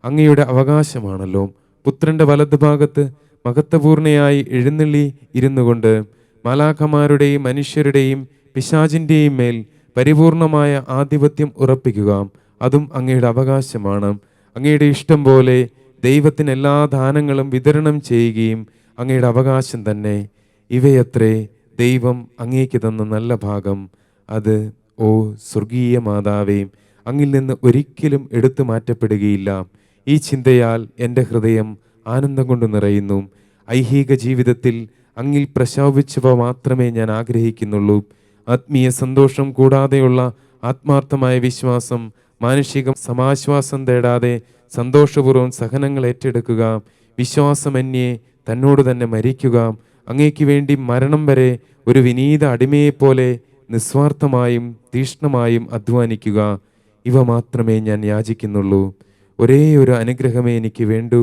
അങ്ങയുടെ അവകാശമാണല്ലോ. പുത്രൻ്റെ വലതുഭാഗത്ത് മഹത്വപൂർണയായി എഴുന്നള്ളി ഇരുന്നു കൊണ്ട് മാലാഖമാരുടെയും മനുഷ്യരുടെയും പിശാചിൻ്റെയും മേൽ പരിപൂർണമായ ആധിപത്യം ഉറപ്പിക്കുക. അതും അങ്ങയുടെ അവകാശമാണ്. അങ്ങയുടെ ഇഷ്ടം പോലെ ദൈവത്തിന് എല്ലാ ദാനങ്ങളും വിതരണം ചെയ്യുകയും അങ്ങയുടെ അവകാശം തന്നെ. ഇവയത്രേ ദൈവം അങ്ങേക്ക് തന്ന നല്ല ഭാഗം. അത്, ഓ സ്വർഗീയ മാതാവേ, അങ്ങിൽ നിന്ന് ഒരിക്കലും എടുത്തു മാറ്റപ്പെടുകയില്ല. ഈ ചിന്തയാൽ എൻ്റെ ഹൃദയം ആനന്ദം കൊണ്ട് നിറയുന്നു. ഐഹിക ജീവിതത്തിൽ അങ്ങിൽ പ്രശോഭിച്ചവ മാത്രമേ ഞാൻ ആഗ്രഹിക്കുന്നുള്ളൂ. ആത്മീയ സന്തോഷം കൂടാതെയുള്ള ആത്മാർത്ഥമായ വിശ്വാസം, മാനുഷിക സമാശ്വാസം തേടാതെ സന്തോഷപൂർവ്വം സഹനങ്ങൾ ഏറ്റെടുക്കുക, വിശ്വാസമന്യേ തന്നോട് തന്നെ മരിക്കുക, അങ്ങേക്ക് വേണ്ടി മരണം വരെ ഒരു വിനീത അടിമയെപ്പോലെ നിസ്വാർത്ഥമായും തീക്ഷ്ണമായും അധ്വാനിക്കുക. ഇവ മാത്രമേ ഞാൻ യാചിക്കുന്നുള്ളൂ. ഒരേ ഒരു അനുഗ്രഹമേ എനിക്ക് വേണ്ടൂ.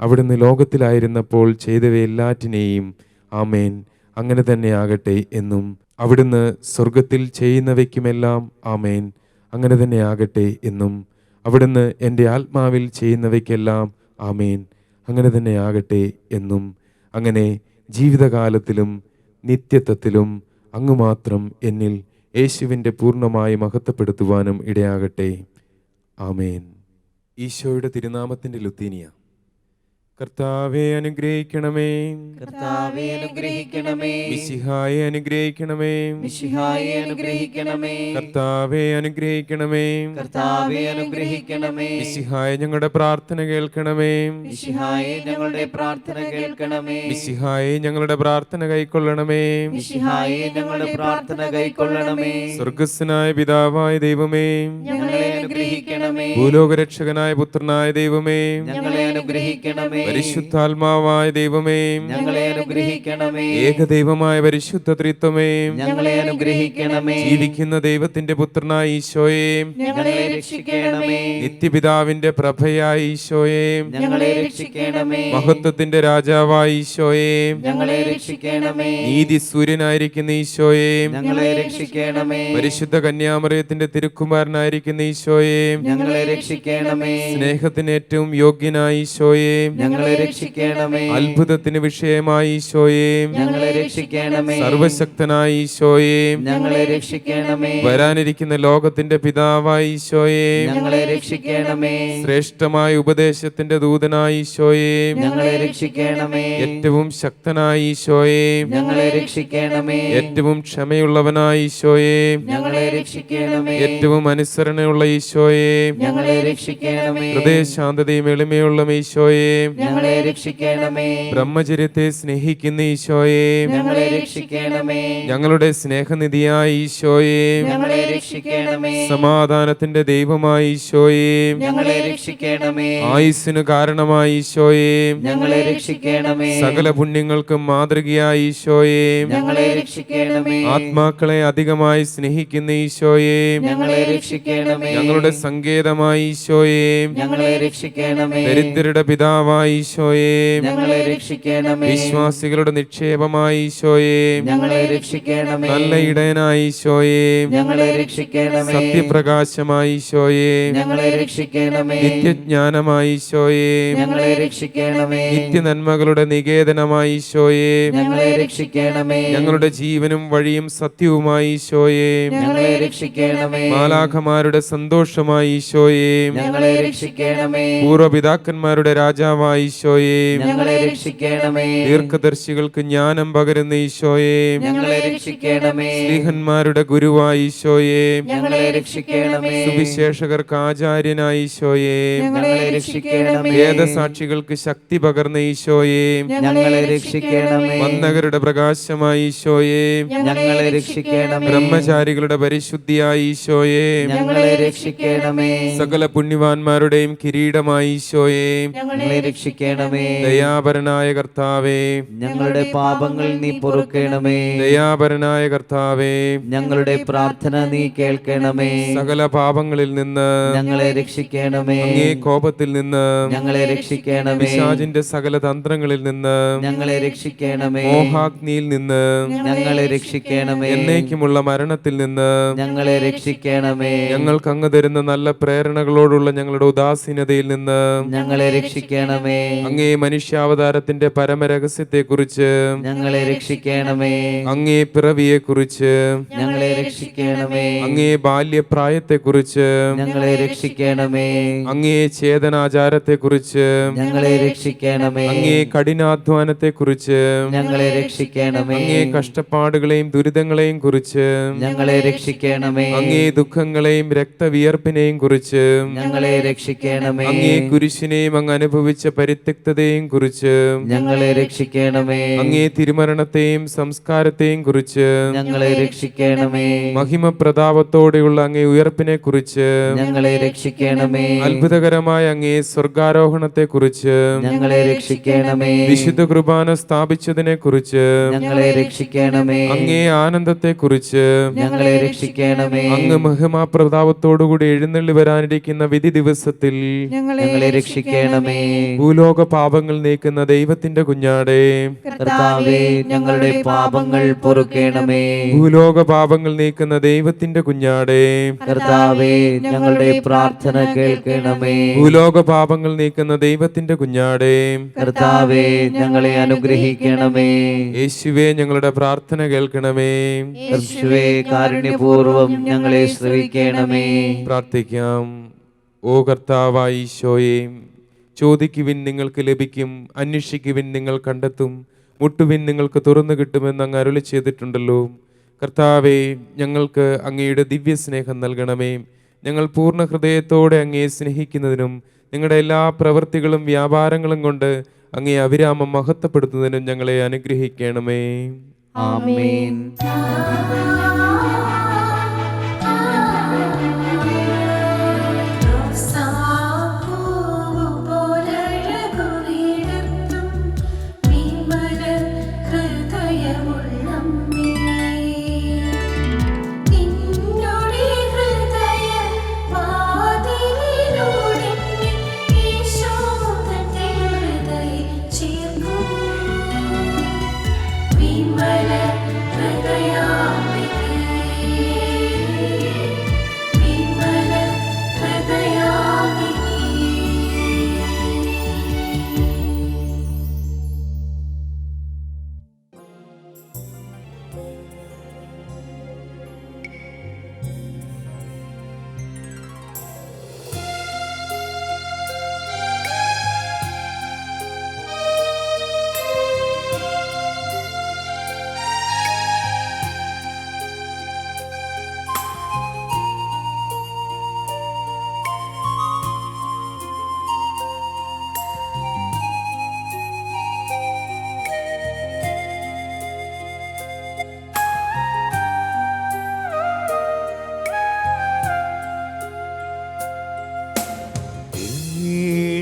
അവിടുന്ന് ലോകത്തിലായിരുന്നപ്പോൾ ചെയ്തവയെല്ലാറ്റിനെയും ആമേൻ, അങ്ങനെ തന്നെ ആകട്ടെ എന്നും അവിടുന്ന് സ്വർഗത്തിൽ ചെയ്യുന്നവയ്ക്കുമെല്ലാം ആമേൻ, അങ്ങനെ തന്നെ ആകട്ടെ എന്നും അവിടുന്ന് എൻ്റെ ആത്മാവിൽ ചെയ്യുന്നവയ്ക്കെല്ലാം ആമേൻ അങ്ങനെ തന്നെ ആകട്ടെ എന്നും അങ്ങനെ ജീവിതകാലത്തിലും നിത്യത്വത്തിലും അങ്ങ് മാത്രം എന്നിൽ യേശുവിൻ്റെ പൂർണ്ണമായി മഹത്വപ്പെടുത്തുവാനും ഇടയാകട്ടെ. ആമേൻ. ഈശോയുടെ തിരുനാമത്തിൻ്റെ ലുത്തീനിയ. കർത്താവെ അനുഗ്രഹിക്കണമേ, കർത്താവേ അനുഗ്രഹിക്കണമേ, മിശിഹായെ അനുഗ്രഹിക്കണമേ, മിശിഹായെ അനുഗ്രഹിക്കണമേ, കർത്താവെ അനുഗ്രഹിക്കണമേ, കർത്താവേ അനുഗ്രഹിക്കണമേ, മിശിഹായെ ഞങ്ങളുടെ പ്രാർത്ഥന കേൾക്കണമേ, മിശിഹായെ ഞങ്ങളുടെ പ്രാർത്ഥന കേൾക്കണമേ, മിശിഹായെ ഞങ്ങളുടെ പ്രാർത്ഥന കൈക്കൊള്ളണമേ, മിശിഹായെ ഞങ്ങളുടെ പ്രാർത്ഥന കൈക്കൊള്ളണമേ, സ്വർഗസ്വനായ പിതാവായ ദൈവമേ, ഞങ്ങളെ അനുഗ്രഹിക്കണമേ, ഭൂലോകരക്ഷകനായ പുത്രനായ ദൈവമേ, ഞങ്ങളെ അനുഗ്രഹിക്കണമേ, പരിശുദ്ധാത്മാവായ ദൈവമേ, ഞങ്ങളെ അനുഗ്രഹിക്കണമേ, ഏകദൈവമായ പരിശുദ്ധ ത്രിത്വമേ, ഞങ്ങളെ അനുഗ്രഹിക്കണമേ, ജീവിക്കുന്ന ദൈവത്തിന്റെ പുത്രനായ ഈശോയെ, ഞങ്ങളെ രക്ഷിക്കണമേ, നിത്യപിതാവിന്റെ പ്രഭയായ ഈശോയെ, ഞങ്ങളെ രക്ഷിക്കണമേ, മഹത്വത്തിന്റെ രാജാവായ ഈശോയെ, ഞങ്ങളെ രക്ഷിക്കണമേ, നീതി സൂര്യനായിരിക്കുന്ന ഈശോയെ, ഞങ്ങളെ രക്ഷിക്കണമേ, പരിശുദ്ധ കന്യാമറിയത്തിന്റെ തിരുക്കുമാരനായിരിക്കുന്ന ഈശോയെ, ഞങ്ങളെ രക്ഷിക്കണമേ, സ്നേഹത്തിന് ഏറ്റവും യോഗ്യനായ ഈശോയെ, ഞങ്ങളെ രക്ഷിക്കണമേ, അത്ഭുതത്തിന് വിഷയമായ ഈശോയെ, ഞങ്ങളെ രക്ഷിക്കണമേ, സർവശക്തനായ ഈശോയെ, ഞങ്ങളെ രക്ഷിക്കണമേ, വരാനിരിക്കുന്ന ലോകത്തിന്റെ പിതാവായ ഈശോയെ, ഞങ്ങളെ രക്ഷിക്കണമേ, ശ്രേഷ്ഠമായ ഉപദേശത്തിന്റെ ദൂതനായ ഈശോയെ, ഞങ്ങളെ രക്ഷിക്കണമേ, ഏറ്റവും ശക്തനായ ഈശോയെ, ഞങ്ങളെ രക്ഷിക്കണമേ, ഏറ്റവും ക്ഷമയുള്ളവനായ ഈശോയെ, ഞങ്ങളെ രക്ഷിക്കണമേ, ഏറ്റവും അനുസരണയുള്ള ഈശോയെ, ഞങ്ങളെ രക്ഷിക്കണമേ, ഹൃദയശാന്തതയും എളിമയുള്ള ഈശോയെ, ഞങ്ങളെ രക്ഷിക്കണമേ, ബ്രഹ്മചര്യത്തെ സ്നേഹിക്കുന്ന ഈശോയെ, ഞങ്ങളെ രക്ഷിക്കണമേ, ഞങ്ങളുടെ സ്നേഹനിധിയായ ഈശോയെ, ഞങ്ങളെ രക്ഷിക്കണമേ, സമാധാനത്തിന്റെ ദൈവമായ ഈശോയെ, ഞങ്ങളെ രക്ഷിക്കണമേ, ആയുസ്സിന് കാരണമായ ഈശോയെ, ഞങ്ങളെ രക്ഷിക്കണമേ, സകല പുണ്യങ്ങൾക്കും മാതൃകയായ ഈശോയെ, ഞങ്ങളെ രക്ഷിക്കണമേ, ആത്മാക്കളെ അധികമായി സ്നേഹിക്കുന്ന ഈശോയെ, ഞങ്ങളെ രക്ഷിക്കണമേ, ഞങ്ങളുടെ സങ്കേതമായ ഈശോയെ, ഞങ്ങളെ രക്ഷിക്കണമേ, ദരിദ്രരുടെ പിതാവായ ഈശോയെ, ഞങ്ങളെ രക്ഷിക്കണമേ, വിശ്വാസികളുടെ നിക്ഷേപമായ ഈശോയെ, ഞങ്ങളെ രക്ഷിക്കണമേ, നല്ല ഇടയനായ ഈശോയെ, ഞങ്ങളെ രക്ഷിക്കണമേ, സത്യപ്രകാശമായ ഈശോയെ, ഞങ്ങളെ രക്ഷിക്കണമേ, നിത്യജ്ഞാനമായ ഈശോയെ, ഞങ്ങളെ രക്ഷിക്കണമേ, നിത്യനന്മകളുടെ നികേതനമായ ഈശോയെ, ഞങ്ങളെ രക്ഷിക്കണമേ, ഞങ്ങളുടെ ജീവനും വഴിയും സത്യവുമായ ഈശോയെ, ഞങ്ങളെ രക്ഷിക്കണമേ, മാലാഖമാരുടെ സന്തോഷമായ ഈശോയെ, ഞങ്ങളെ രക്ഷിക്കണമേ, പൂർവ്വപിതാക്കന്മാരുടെ രാജാവായ ഈശോയെ, ഞങ്ങളെ രക്ഷിക്കണമേ, ദീർഘദർശികൾക്ക് ജ്ഞാനം പകരുന്ന ഈശോയെ, ഞങ്ങളെ രക്ഷിക്കണമേ, സ്ലീഹന്മാരുടെ ഗുരുവായ ഈശോയെ, ഞങ്ങളെ രക്ഷിക്കണമേ, സുവിശേഷകർക്ക് ആചാര്യനായ ഈശോയെ, ഞങ്ങളെ രക്ഷിക്കണമേ, വേദസാക്ഷികൾക്ക് ശക്തി പകർന്ന ഈശോയെ, ഞങ്ങളെ രക്ഷിക്കണമേ, വന്ദകരുടെ പ്രകാശമായ ഈശോയെ, ഞങ്ങളെ രക്ഷിക്കണമേ, ബ്രഹ്മചാരികളുടെ പരിശുദ്ധിയായ ഈശോയെ, ഞങ്ങളെ രക്ഷിക്കണമേ, സകല പുണ്യവാന്മാരുടെയും കിരീടമായ ഈശോയെ, ഞങ്ങളെ രക്ഷിക്കണമേ, ദയാപരനായ കർത്താവേ, ഞങ്ങളുടെ പാപങ്ങൾ നീ പൊറുക്കണമേ, ദയാപരനായ കർത്താവേ, ഞങ്ങളുടെ പ്രാർത്ഥന നീ കേൾക്കണമേ, സകല പാപങ്ങളിൽ നിന്ന് ഞങ്ങളെ രക്ഷിക്കണമേ, അങ്ങേ കോപത്തിൽ നിന്ന് ഞങ്ങളെ രക്ഷിക്കണമേ, പിശാചിന്റെ സകല തന്ത്രങ്ങളിൽ നിന്ന് ഞങ്ങളെ രക്ഷിക്കണമേ, മോഹാഗ്നിയിൽ നിന്ന് ഞങ്ങളെ രക്ഷിക്കണമേ, എന്നേക്കുമുള്ള മരണത്തിൽ നിന്ന് ഞങ്ങളെ രക്ഷിക്കണമേ, ഞങ്ങൾക്ക് അങ്ങ് തരുന്ന നല്ല പ്രേരണകളോടുള്ള ഞങ്ങളുടെ ഉദാസീനതയിൽ നിന്ന് ഞങ്ങളെ രക്ഷിക്കണമേ, അങ്ങേ മനുഷ്യാവതാരത്തിന്റെ പരമരഹസ്യത്തെക്കുറിച്ച്, ഞങ്ങളെ രക്ഷിക്കണമേ, അങ്ങേ പിറവിയെക്കുറിച്ച്, ഞങ്ങളെ രക്ഷിക്കണമേ, അങ്ങേ ബാല്യപ്രായത്തെക്കുറിച്ച്, ഞങ്ങളെ രക്ഷിക്കണമേ, അങ്ങേ ചേതനാചാരത്തെക്കുറിച്ച്, ഞങ്ങളെ രക്ഷിക്കണമേ, അങ്ങേ കഠിനാധ്വാനത്തെക്കുറിച്ച്, ഞങ്ങളെ രക്ഷിക്കണമേ, അങ്ങേ കഷ്ടപ്പാടുകളെയും ദുരിതങ്ങളെയും കുറിച്ച്, ഞങ്ങളെ രക്ഷിക്കണമേ, അങ്ങേ ദുഃഖങ്ങളെയും രക്തവിയർപ്പിനെയും കുറിച്ച്, ഞങ്ങളെ രക്ഷിക്കണമേ, അങ്ങേ കുരിശിനെയും അങ്ങ് അനുഭവിച്ച പരിത്യക്തതയെയും കുറിച്ച്, ഞങ്ങളെ രക്ഷിക്കണമേ, അങ്ങേ തിരുമരണത്തെയും സംസ്കാരത്തെയും കുറിച്ച്, ഞങ്ങളെ രക്ഷിക്കണമേ, മഹിമ പ്രതാപത്തോടെയുള്ള അങ്ങേ ഉയർപ്പിനെ കുറിച്ച്, ഞങ്ങളെ രക്ഷിക്കണമേ, അത്ഭുതകരമായ അങ്ങേ സ്വർഗാരോഹണത്തെ കുറിച്ച്, ഞങ്ങളെ രക്ഷിക്കണമേ, വിശുദ്ധ കുർബാന സ്ഥാപിച്ചതിനെ കുറിച്ച്, ഞങ്ങളെ രക്ഷിക്കണമേ, അങ്ങേ ആനന്ദത്തെ കുറിച്ച്, ഞങ്ങളെ രക്ഷിക്കണമേ, അങ്ങ് മഹിമാ പ്രതാപത്തോടുകൂടി എഴുന്നള്ളി വരാനിരിക്കുന്ന വിധി ദിവസത്തിൽ ഞങ്ങളെ രക്ഷിക്കണമേ. ഭൂലോക പാപങ്ങൾ നീക്കുന്ന ദൈവത്തിന്റെ കുഞ്ഞാടേ, കർത്താവേ, ഞങ്ങളുടെ പാപങ്ങൾ പൊറുക്കണമേ. ഭൂലോക പാപങ്ങൾ നീക്കുന്ന ദൈവത്തിന്റെ കുഞ്ഞാടേ, കർത്താവേ, ഞങ്ങളുടെ പ്രാർത്ഥന കേൾക്കണമേ. ഭൂലോക പാപങ്ങൾ നീക്കുന്ന ദൈവത്തിന്റെ കുഞ്ഞാടേ, കർത്താവേ, ഞങ്ങളെ അനുഗ്രഹിക്കണമേ. യേശുവേ, ഞങ്ങളുടെ പ്രാർത്ഥന കേൾക്കണമേ. യേശുവേ, കാരുണ്യപൂർവം ഞങ്ങളെ ശ്രവിക്കണമേ. പ്രാർത്ഥിക്കാം. ഓ കർത്താവായ ഈശോയെ, ചോദിക്കുവിൻ നിങ്ങൾക്ക് ലഭിക്കും, അന്വേഷിക്കുവിൻ നിങ്ങൾ കണ്ടെത്തും, മുട്ടുവിൻ നിങ്ങൾക്ക് തുറന്നു കിട്ടുമെന്ന് അങ്ങ് അരുളി ചെയ്തിട്ടുണ്ടല്ലോ. കർത്താവേ, ഞങ്ങൾക്ക് അങ്ങയുടെ ദിവ്യ സ്നേഹം നൽകണമേ. ഞങ്ങൾ പൂർണ്ണ ഹൃദയത്തോടെ അങ്ങയെ സ്നേഹിക്കുന്നതിനും ഞങ്ങളുടെ എല്ലാ പ്രവൃത്തികളും വ്യാപാരങ്ങളും കൊണ്ട് അങ്ങയെ അവിരാമം മഹത്വപ്പെടുത്തുന്നതിനും ഞങ്ങളെ അനുഗ്രഹിക്കണമേ. ആമേൻ.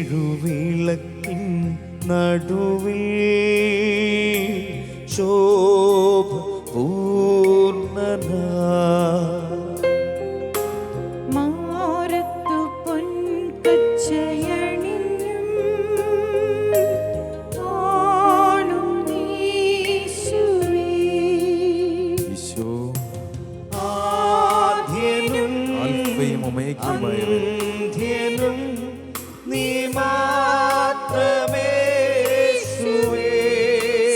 ഏഴുവിളക്കിൻ നടുവിൽ ശോഭ പൂർണ്ണനാ മാറത്തു പൊൻകച്ചയണിഞ്ഞും കാണും യേശുവേ. ഈശോ, ആദ്യനും ആൽഫയും ഒമേഗയുമായവൻ, അന്ത്യനും നീ മാത്രമേ യേശുവേ.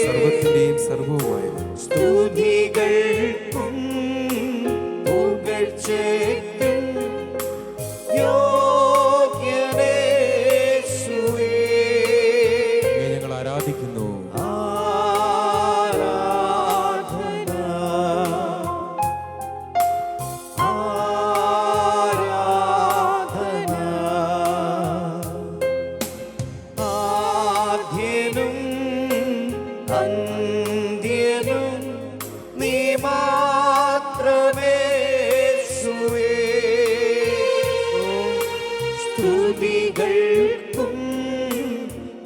സർവത്തിന്റെയും സർവവുമായവൻ, സ്തുതികൾക്കും പുകഴ്ചയ്ക്കും യോഗ്യനേ യേശുവേ. അങ്ങയെ ഞങ്ങൾ ആരാധിക്കുന്നു. ആരാധന ആരാധന ആദ്യനും അന്ത്യനും നീ മാത്രമേ യേശുവേ. സ്തുതികൾക്കും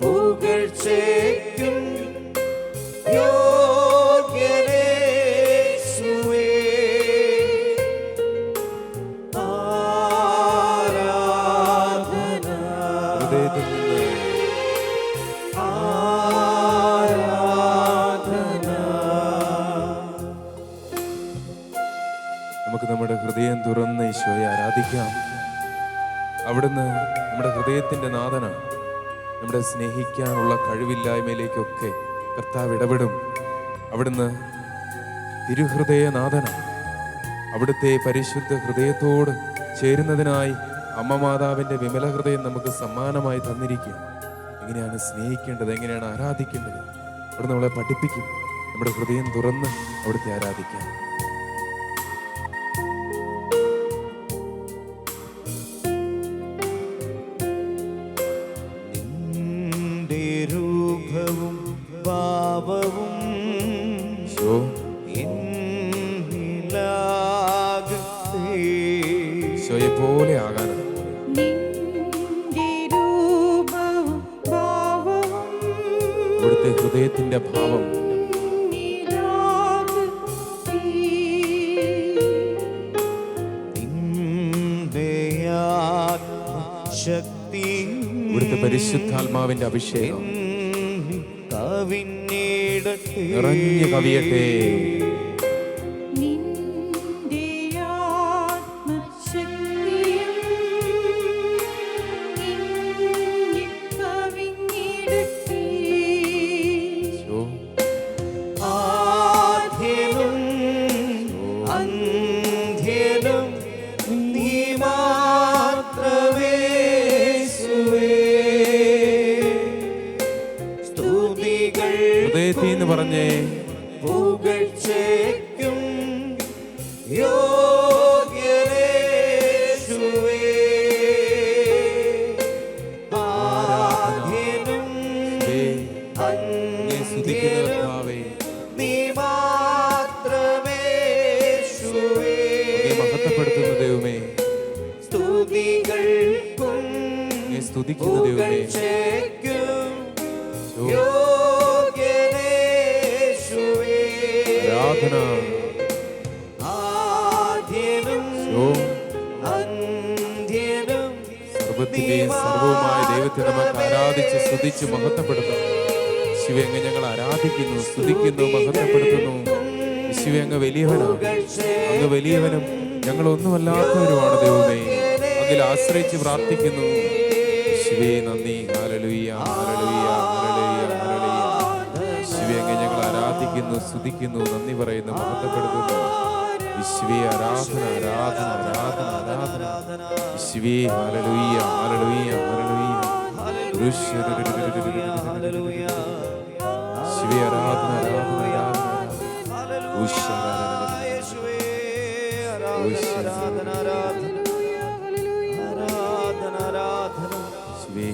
പുകഴ്ചയ്ക്കും യോഗ്യനേ യേശുവേ. ആരാധന ഹൃദയത്തിൽ നിന്ന് ആരാധന. നമുക്ക് നമ്മുടെ ഹൃദയം തുറന്ന് ഈശോയെ ആരാധിക്കാം. അവിടുന്ന് നമ്മുടെ ഹൃദയത്തിൻ്റെ നാഥനാണ്. നമ്മുടെ സ്നേഹിക്കാനുള്ള കഴിവില്ലായ്മയിലേക്കൊക്കെ കർത്താവ് ഇടപെടും. അവിടുന്ന് തിരുഹൃദയനാഥനാണ്. അവിടുത്തെ പരിശുദ്ധ ഹൃദയത്തോട് ചേരുന്നതിനായി അമ്മ മാതാവിൻ്റെ വിമല ഹൃദയം നമുക്ക് സമ്മാനമായി തന്നിരിക്കുക. എങ്ങനെയാണ് സ്നേഹിക്കേണ്ടത്, എങ്ങനെയാണ് ആരാധിക്കേണ്ടത്, അവിടെ നമ്മളെ പഠിപ്പിക്കും. നമ്മുടെ ഹൃദയം തുറന്ന് അവിടുത്തെ ആരാധിക്കാം. നിന്റെ രൂപവും ഭാവവും ഈശോ, എന്നിലാകട്ടെ. ഈശോയെ പോലെ ആകാനാണ്. നിന്റെ രൂപവും ഭാവവും അവിടുത്തെ ഹൃദയത്തിന്റെ ഭാവം നിലാകട്ടെ. നിന്റെ ശക്തിയും ഇവിടുത്തെ പരിശുദ്ധാത്മാവിന്റെ അഭിഷേകം കവിഞ്ഞിടട്ടെ നിറഞ്ഞു കവിയട്ടെ. നിന്റെ ആത്മശക്തിയും എന്നിൽ കവിഞ്ഞിടട്ടെ. ആദ്യനും അന്ത്യനും നീ മാത്രമേ യേശുവേ. സ്തുതികൾ ഹൃദയത്തിന്ന് പറഞ്ഞേ, പുകഴ്ചയ്ക്കും യോഗ്യനേശുവേ. ആദ്യനും അങ്ങേ സ്തുതിക്കുന്ന അന്ത്യനും കർത്താവേ, നീ മാത്രമേ യേശുവേ. അങ്ങേ മഹത്വപ്പെടുത്തുന്ന ദൈവമേ, സ്തുതികൾക്കും അങ്ങേ സ്തുതിക്കുന്ന ദൈവമേ, പുകഴ്ചയ്ക്കും ഓ, യോഗ്യനേശുവേ. ആരാധന. ആദ്യനും ഓ, അന്ത്യനും സർവ്വത്തിന്റെയും സർവവുമായ ദൈവത്തെ നമുക്ക് ആരാധിച്ച് സ്തുതിച്ച് മഹത്വപ്പെടുത്താം. യേശുവേ, അങ്ങ് ഞങ്ങൾ ആരാധിക്കുന്നു, സ്തുതിക്കുന്നു, മഹത്വപ്പെടുത്തുന്നു. യേശുവേ, അങ്ങ് വലിയവനാണ്, അങ്ങ് വലിയവനും ഞങ്ങളൊന്നുമല്ലാത്തവരുമാണ് ദൈവമേ. അങ്ങിൽ ആശ്രയിച്ച് പ്രാർത്ഥിക്കുന്നു. യേശുവേ, നന്ദി. Hallelujah, hallelujah, hallelujah, hallelujah. യേശുവേ, അങ്ങ് ഞങ്ങൾ ആരാധിക്കുന്നു, സ്തുതിക്കുന്നു, നന്ദി പറയുന്നു, മഹത്വപ്പെടുത്തുന്നു. യേശുവേ, ആരാധന, ആരാധന, ആരാധന, ആരാധന. യേശുവേ, ഹല്ലേലൂയ, ഹല്ലേലൂയ, ഹല്ലേലൂയ. യേശുവേ, ആരാധന, ആരാധന, ആരാധന. യേശുവേ. ആരാധന, ആരാധന, ആരാധന, ആരാധന, ആരാധന. യേശുവേ,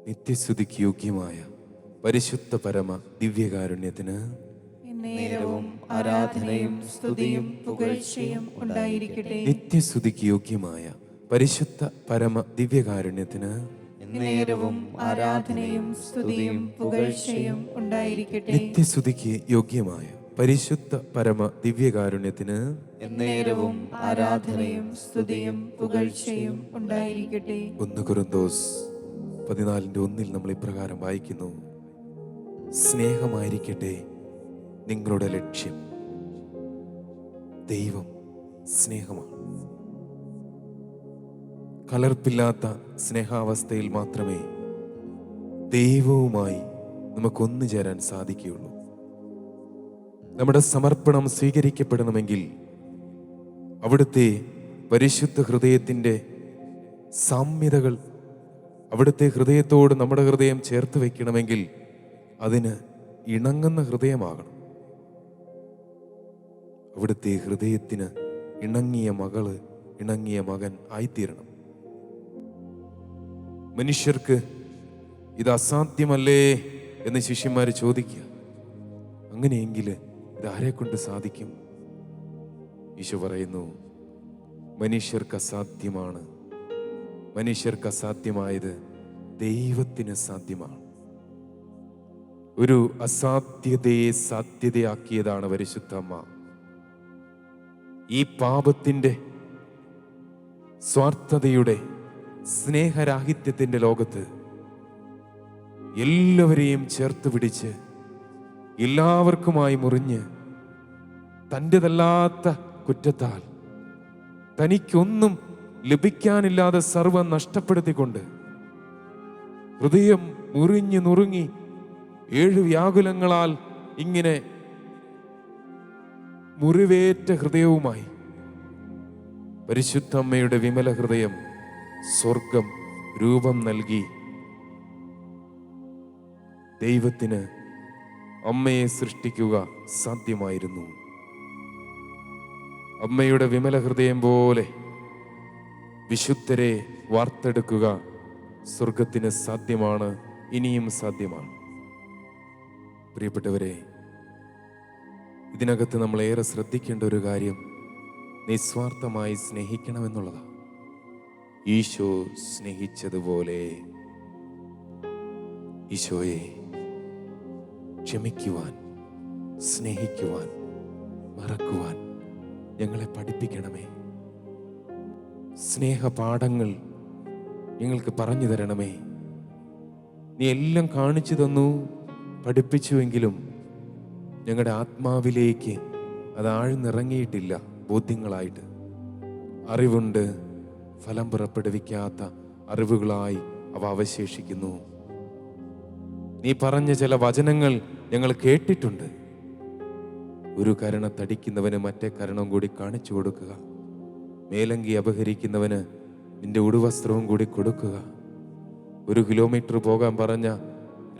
നിത്യസ്തുതിക്ക് യോഗ്യമായ പരിശുദ്ധ പരമ ദിവ്യകാരുണ്യത്തിന് നേരവും ആരാധനയും സ്തുതിയും പുകഴ്ചയും ഉണ്ടായിരിക്കട്ടെ. നിത്യസ്തുതിക്ക് യോഗ്യമായ പരിശുദ്ധ പരമ ദിവ്യകാരുണ്യത്തിന് നേരവും ആരാധനയും സ്തുതിയും പുകഴ്ചയും ഉണ്ടായിരിക്കട്ടെ. നിത്യസ്തുതിക്ക് യോഗ്യമായ പരിശുദ്ധ പരമ ദിവ്യകാരുണ്യത്തിന് നേരവും ആരാധനയും സ്തുതിയും പുകഴ്ചയും ഉണ്ടായിരിക്കട്ടെ. 1 കൊരിന്തോസ് 14:1 നമ്മൾ ഇപ്രകാരം വായിക്കുന്നു: സ്നേഹമായിരിക്കട്ടെ നിങ്ങളുടെ ലക്ഷ്യം. ദൈവം സ്നേഹമാണ്. കലർപ്പില്ലാത്ത സ്നേഹാവസ്ഥയിൽ മാത്രമേ ദൈവവുമായി നമുക്കൊന്നു ചേരാൻ സാധിക്കുകയുള്ളൂ. നമ്മുടെ സമർപ്പണം സ്വീകരിക്കപ്പെടണമെങ്കിൽ അവിടുത്തെ പരിശുദ്ധ ഹൃദയത്തിൻ്റെ സാമ്യതകൾ അവിടുത്തെ ഹൃദയത്തോട് നമ്മുടെ ഹൃദയം ചേർത്ത് വയ്ക്കണമെങ്കിൽ അതിന് ഇണങ്ങുന്ന ഹൃദയമാകണം. അവിടുത്തെ ഹൃദയത്തിന് ഇണങ്ങിയ മകള്, ഇണങ്ങിയ മകൻ ആയിത്തീരണം. മനുഷ്യർക്ക് ഇത് അസാധ്യമല്ലേ എന്ന് ശിഷ്യന്മാർ ചോദിക്കുക. അങ്ങനെയെങ്കിൽ ഇതാരെ കൊണ്ട് സാധിക്കും? ഈശോ പറയുന്നു, മനുഷ്യർക്ക് അസാധ്യമാണ്. മനുഷ്യർക്ക് അസാധ്യമായത് ദൈവത്തിന് സാധ്യമാണ്. ഒരു അസാധ്യതയെ സാധ്യതയാക്കിയതാണ് പരിശുദ്ധ അമ്മ. ഈ പാപത്തിൻ്റെ, സ്വാർത്ഥതയുടെ, സ്നേഹരാഹിത്യത്തിൻ്റെ ലോകത്ത് എല്ലാവരെയും ചേർത്ത് പിടിച്ച് എല്ലാവർക്കുമായി മുറിഞ്ഞ് തൻ്റെതല്ലാത്ത കുറ്റത്താൽ തനിക്കൊന്നും ലഭിക്കാനില്ലാതെ സർവം നഷ്ടപ്പെടുത്തിക്കൊണ്ട് ഹൃദയം മുറിഞ്ഞു നുറുങ്ങി 7 വ്യാകുലങ്ങളാൽ ഇങ്ങനെ മുറിവേറ്റ ഹൃദയവുമായി പരിശുദ്ധ അമ്മയുടെ വിമല ഹൃദയം സ്വർഗം രൂപം നൽകി. ദൈവത്തിന് അമ്മയെ സൃഷ്ടിക്കുക സാധ്യമായിരുന്നു. അമ്മയുടെ വിമല ഹൃദയം പോലെ വിശുദ്ധരെ വാർത്തെടുക്കുക സ്വർഗത്തിന് സാധ്യമാണ്, ഇനിയും സാധ്യമാണ്. പ്രിയപ്പെട്ടവരെ, ഇതിനകത്ത് നമ്മൾ ഏറെ ശ്രദ്ധിക്കേണ്ട ഒരു കാര്യം നിസ്വാർത്ഥമായി സ്നേഹിക്കണമെന്നുള്ളതാണ്. ഈശോ സ്നേഹിച്ചതുപോലെ ഈശോയെ ക്ഷമിക്കുവാൻ, സ്നേഹിക്കുവാൻ മറക്കുവാൻ ഞങ്ങളെ പഠിപ്പിക്കണമേ. സ്നേഹപാഠങ്ങൾ ഞങ്ങൾക്ക് പറഞ്ഞു തരണമേ. നീ എല്ലാം കാണിച്ചു തന്നു, പഠിപ്പിച്ചുവെങ്കിലും ഞങ്ങളുടെ ആത്മാവിലേക്ക് അത് ആഴ്ന്നിറങ്ങിയിട്ടില്ല. ബോധ്യങ്ങളായിട്ട് അറിവുണ്ട്, ഫലം പുറപ്പെടുവിക്കാത്ത അറിവുകളായി അവ അവശേഷിക്കുന്നു. നീ പറഞ്ഞ ചില വചനങ്ങൾ ഞങ്ങൾ കേട്ടിട്ടുണ്ട്. ഒരു കരണത്തടിക്കുന്നവന് മറ്റേ കരണം കൂടി കാണിച്ചു കൊടുക്കുക. മേലങ്കി അപഹരിക്കുന്നവന് നിന്റെ ഉടുവസ്ത്രവും കൂടി കൊടുക്കുക. 1 കിലോമീറ്റർ പോകാൻ പറഞ്ഞ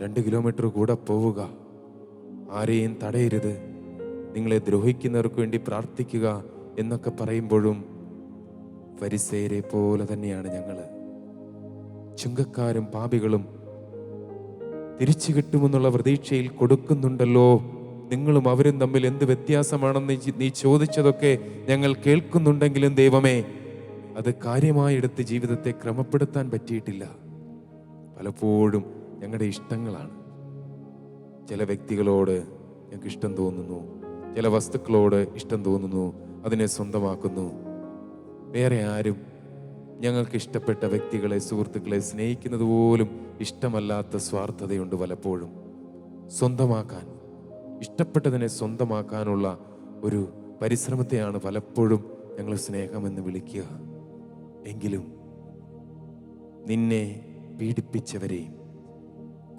2 കിലോമീറ്റർ കൂടെ പോവുക. ആരെയും തടയരുത്, നിങ്ങളെ ദ്രോഹിക്കുന്നവർക്ക് വേണ്ടി പ്രാർത്ഥിക്കുക എന്നൊക്കെ പറയുമ്പോഴും ഫരിസേയരെ പോലെ തന്നെയാണ് ഞങ്ങൾ. ചുങ്കക്കാരും പാപികളും തിരിച്ചു കിട്ടുമെന്നുള്ള പ്രതീക്ഷയിൽ കൊടുക്കുന്നുണ്ടല്ലോ. നിങ്ങളും അവരും തമ്മിൽ എന്ത് വ്യത്യാസമാണെന്ന് നീ ചോദിച്ചതൊക്കെ ഞങ്ങൾ കേൾക്കുന്നുണ്ടെങ്കിലും ദൈവമേ, അത് കാര്യമായി എടുത്ത് ജീവിതത്തെ ക്രമപ്പെടുത്താൻ പറ്റിയിട്ടില്ല. പലപ്പോഴും ഞങ്ങളുടെ ഇഷ്ടങ്ങളാണ്. ചില വ്യക്തികളോട് ഞങ്ങൾക്ക് ഇഷ്ടം തോന്നുന്നു, ചില വസ്തുക്കളോട് ഇഷ്ടം തോന്നുന്നു, അതിനെ സ്വന്തമാക്കുന്നു. വേറെ ആരും ഞങ്ങൾക്ക് ഇഷ്ടപ്പെട്ട വ്യക്തികളെ, സുഹൃത്തുക്കളെ സ്നേഹിക്കുന്നത് പോലും ഇഷ്ടമല്ലാത്ത സ്വാർത്ഥതയുണ്ട്. പലപ്പോഴും സ്വന്തമാക്കാൻ, ഇഷ്ടപ്പെട്ടതിനെ സ്വന്തമാക്കാനുള്ള ഒരു പരിശ്രമത്തെയാണ് പലപ്പോഴും ഞങ്ങൾ സ്നേഹമെന്ന് വിളിക്കുക. എങ്കിലും നിന്നെ പീഡിപ്പിച്ചവരെയും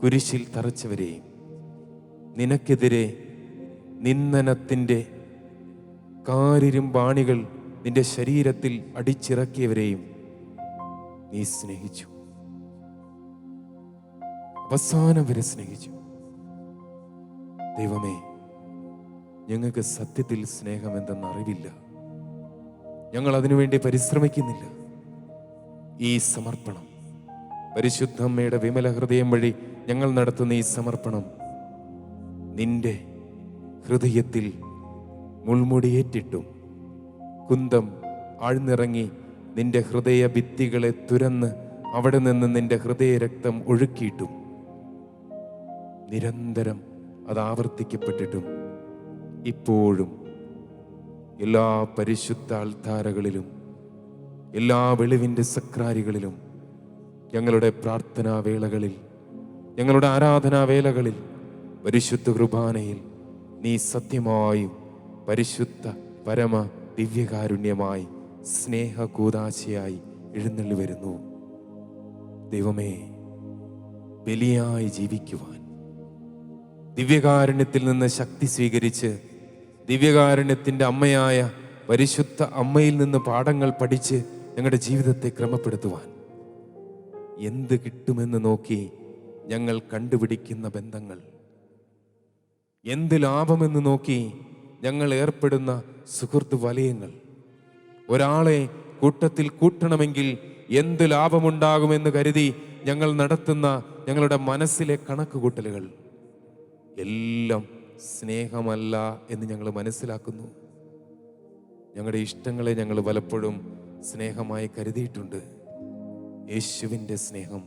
കുരിശിൽ തറച്ചവരെയും നിനക്കെതിരെ നിന്ദനത്തിൻ്റെ കാരിരുമ്പാണികൾ നിന്റെ ശരീരത്തിൽ അടിച്ചിറക്കിയവരെയും നീ സ്നേഹിച്ചു. അവസാനം വരെ സ്നേഹിച്ചു. ദൈവമേ, ഞങ്ങൾക്ക് സത്യത്തിൽ സ്നേഹം എന്തെന്ന് അറിവില്ല. ഞങ്ങൾ അതിനുവേണ്ടി പരിശ്രമിക്കുന്നില്ല. ഈ സമർപ്പണം, പരിശുദ്ധ അമ്മയുടെ വിമല ഹൃദയം വഴി ഞങ്ങൾ നടത്തുന്ന ഈ സമർപ്പണം നിന്റെ ഹൃദയത്തിൽ മുൾമുടിയേറ്റിട്ടും കുന്തം ആഴ്ന്നിറങ്ങി നിന്റെ ഹൃദയ ഭിത്തികളെ തുരന്ന് അവിടെ നിന്ന് നിന്റെ ഹൃദയ രക്തം ഒഴുക്കിയിട്ടും നിരന്തരം അത് ആവർത്തിക്കപ്പെട്ടിട്ടും ഇപ്പോഴും എല്ലാ പരിശുദ്ധ അൾത്താരകളിലും എല്ലാ വെളിവിൻ്റെ സക്രാരികളിലും ഞങ്ങളുടെ പ്രാർത്ഥനാവേളകളിൽ, ഞങ്ങളുടെ ആരാധനാവേളകളിൽ, പരിശുദ്ധ കുർബാനയിൽ നീ സത്യമായും പരിശുദ്ധ പരമ ദിവ്യകാരുണ്യമായി സ്നേഹകൂദാശയായി എഴുന്നള്ളി വരുന്നു. ദൈവമേ, ബലിയായി ജീവിക്കുവാൻ, ദിവ്യകാരുണ്യത്തിൽ നിന്ന് ശക്തി സ്വീകരിച്ച് ദിവ്യകാരുണ്യത്തിൻ്റെ അമ്മയായ പരിശുദ്ധ അമ്മയിൽ നിന്ന് പാഠങ്ങൾ പഠിച്ച് ഞങ്ങളുടെ ജീവിതത്തെ ക്രമപ്പെടുത്തുവാൻ, എന്ത് കിട്ടുമെന്ന് നോക്കി ഞങ്ങൾ കണ്ടുപിടിക്കുന്ന ബന്ധങ്ങൾ, എന്ത് ലാഭമെന്ന് നോക്കി ഞങ്ങൾ ഏർപ്പെടുന്ന സുഹൃത്ത് വലയങ്ങൾ, ഒരാളെ കൂട്ടത്തിൽ കൂട്ടണമെങ്കിൽ എന്ത് ലാഭമുണ്ടാകുമെന്ന് കരുതി ഞങ്ങൾ നടത്തുന്ന ഞങ്ങളുടെ മനസ്സിലെ കണക്കുകൂട്ടലുകൾ എല്ലാം സ്നേഹമല്ല എന്ന് ഞങ്ങൾ മനസ്സിലാക്കുന്നു. ഞങ്ങളുടെ ഇഷ്ടങ്ങളെ ഞങ്ങൾ പലപ്പോഴും സ്നേഹമായി കരുതിയിട്ടുണ്ട്. യേശുവിൻ്റെ സ്നേഹം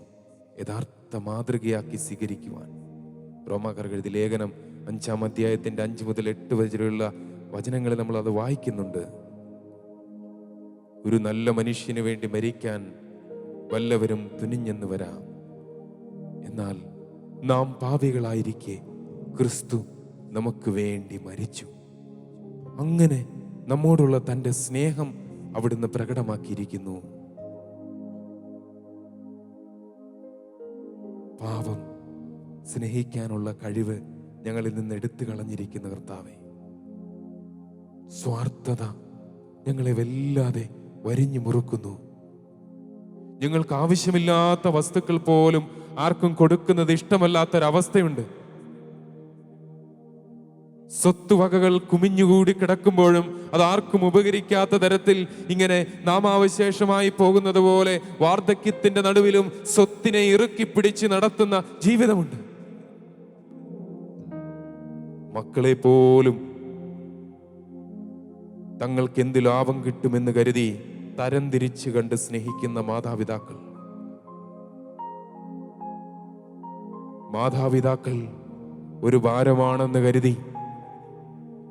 യഥാർത്ഥ മാതൃകയാക്കി സ്വീകരിക്കുവാൻ റോമാക്കാർക്ക് എഴുതിയ ലേഖനം 5-ാം അധ്യായത്തിൻ്റെ 5 മുതൽ 8 വരെയുള്ള വചനങ്ങളിൽ നമ്മൾ അത് വായിക്കുന്നുണ്ട്. ഒരു നല്ല മനുഷ്യന് വേണ്ടി മരിക്കാൻ വല്ലവരും തുനിഞ്ഞെന്ന് വരാം. എന്നാൽ നാം പാപികളായിരിക്കെ ക്രിസ്തു നമുക്ക് വേണ്ടി മരിച്ചു. അങ്ങനെ നമ്മോടുള്ള തൻ്റെ സ്നേഹം അവിടുന്ന് പ്രകടമാക്കിയിരിക്കുന്നു. പാപം സ്നേഹിക്കാനുള്ള കഴിവ് ഞങ്ങളിൽ നിന്ന് എടുത്തു കളഞ്ഞിരിക്കുന്ന കർത്താവേ, സ്വാർത്ഥത ഞങ്ങളെ വല്ലാതെ വരിഞ്ഞു മുറുക്കുന്നു. ഞങ്ങൾക്ക് ആവശ്യമില്ലാത്ത വസ്തുക്കൾ പോലും ആർക്കും കൊടുക്കുന്നത് ഇഷ്ടമല്ലാത്തൊരവസ്ഥയുണ്ട്. സ്വത്തുവകകൾ കുമിഞ്ഞുകൂടി കിടക്കുമ്പോഴും അത് ആർക്കും ഉപകരിക്കാത്ത തരത്തിൽ ഇങ്ങനെ നാമാവശേഷമായി പോകുന്നത് പോലെ വാർദ്ധക്യത്തിന്റെ നടുവിലും സ്വത്തിനെ ഇറുക്കി പിടിച്ച് നടത്തുന്ന ജീവിതമുണ്ട്. മക്കളെ പോലും തങ്ങൾക്ക് എന്ത് ലാഭം കിട്ടുമെന്ന് കരുതി തരംതിരിച്ച് കണ്ട് സ്നേഹിക്കുന്ന മാതാപിതാക്കൾ, മാതാപിതാക്കൾ ഒരു ഭാരമാണെന്ന് കരുതി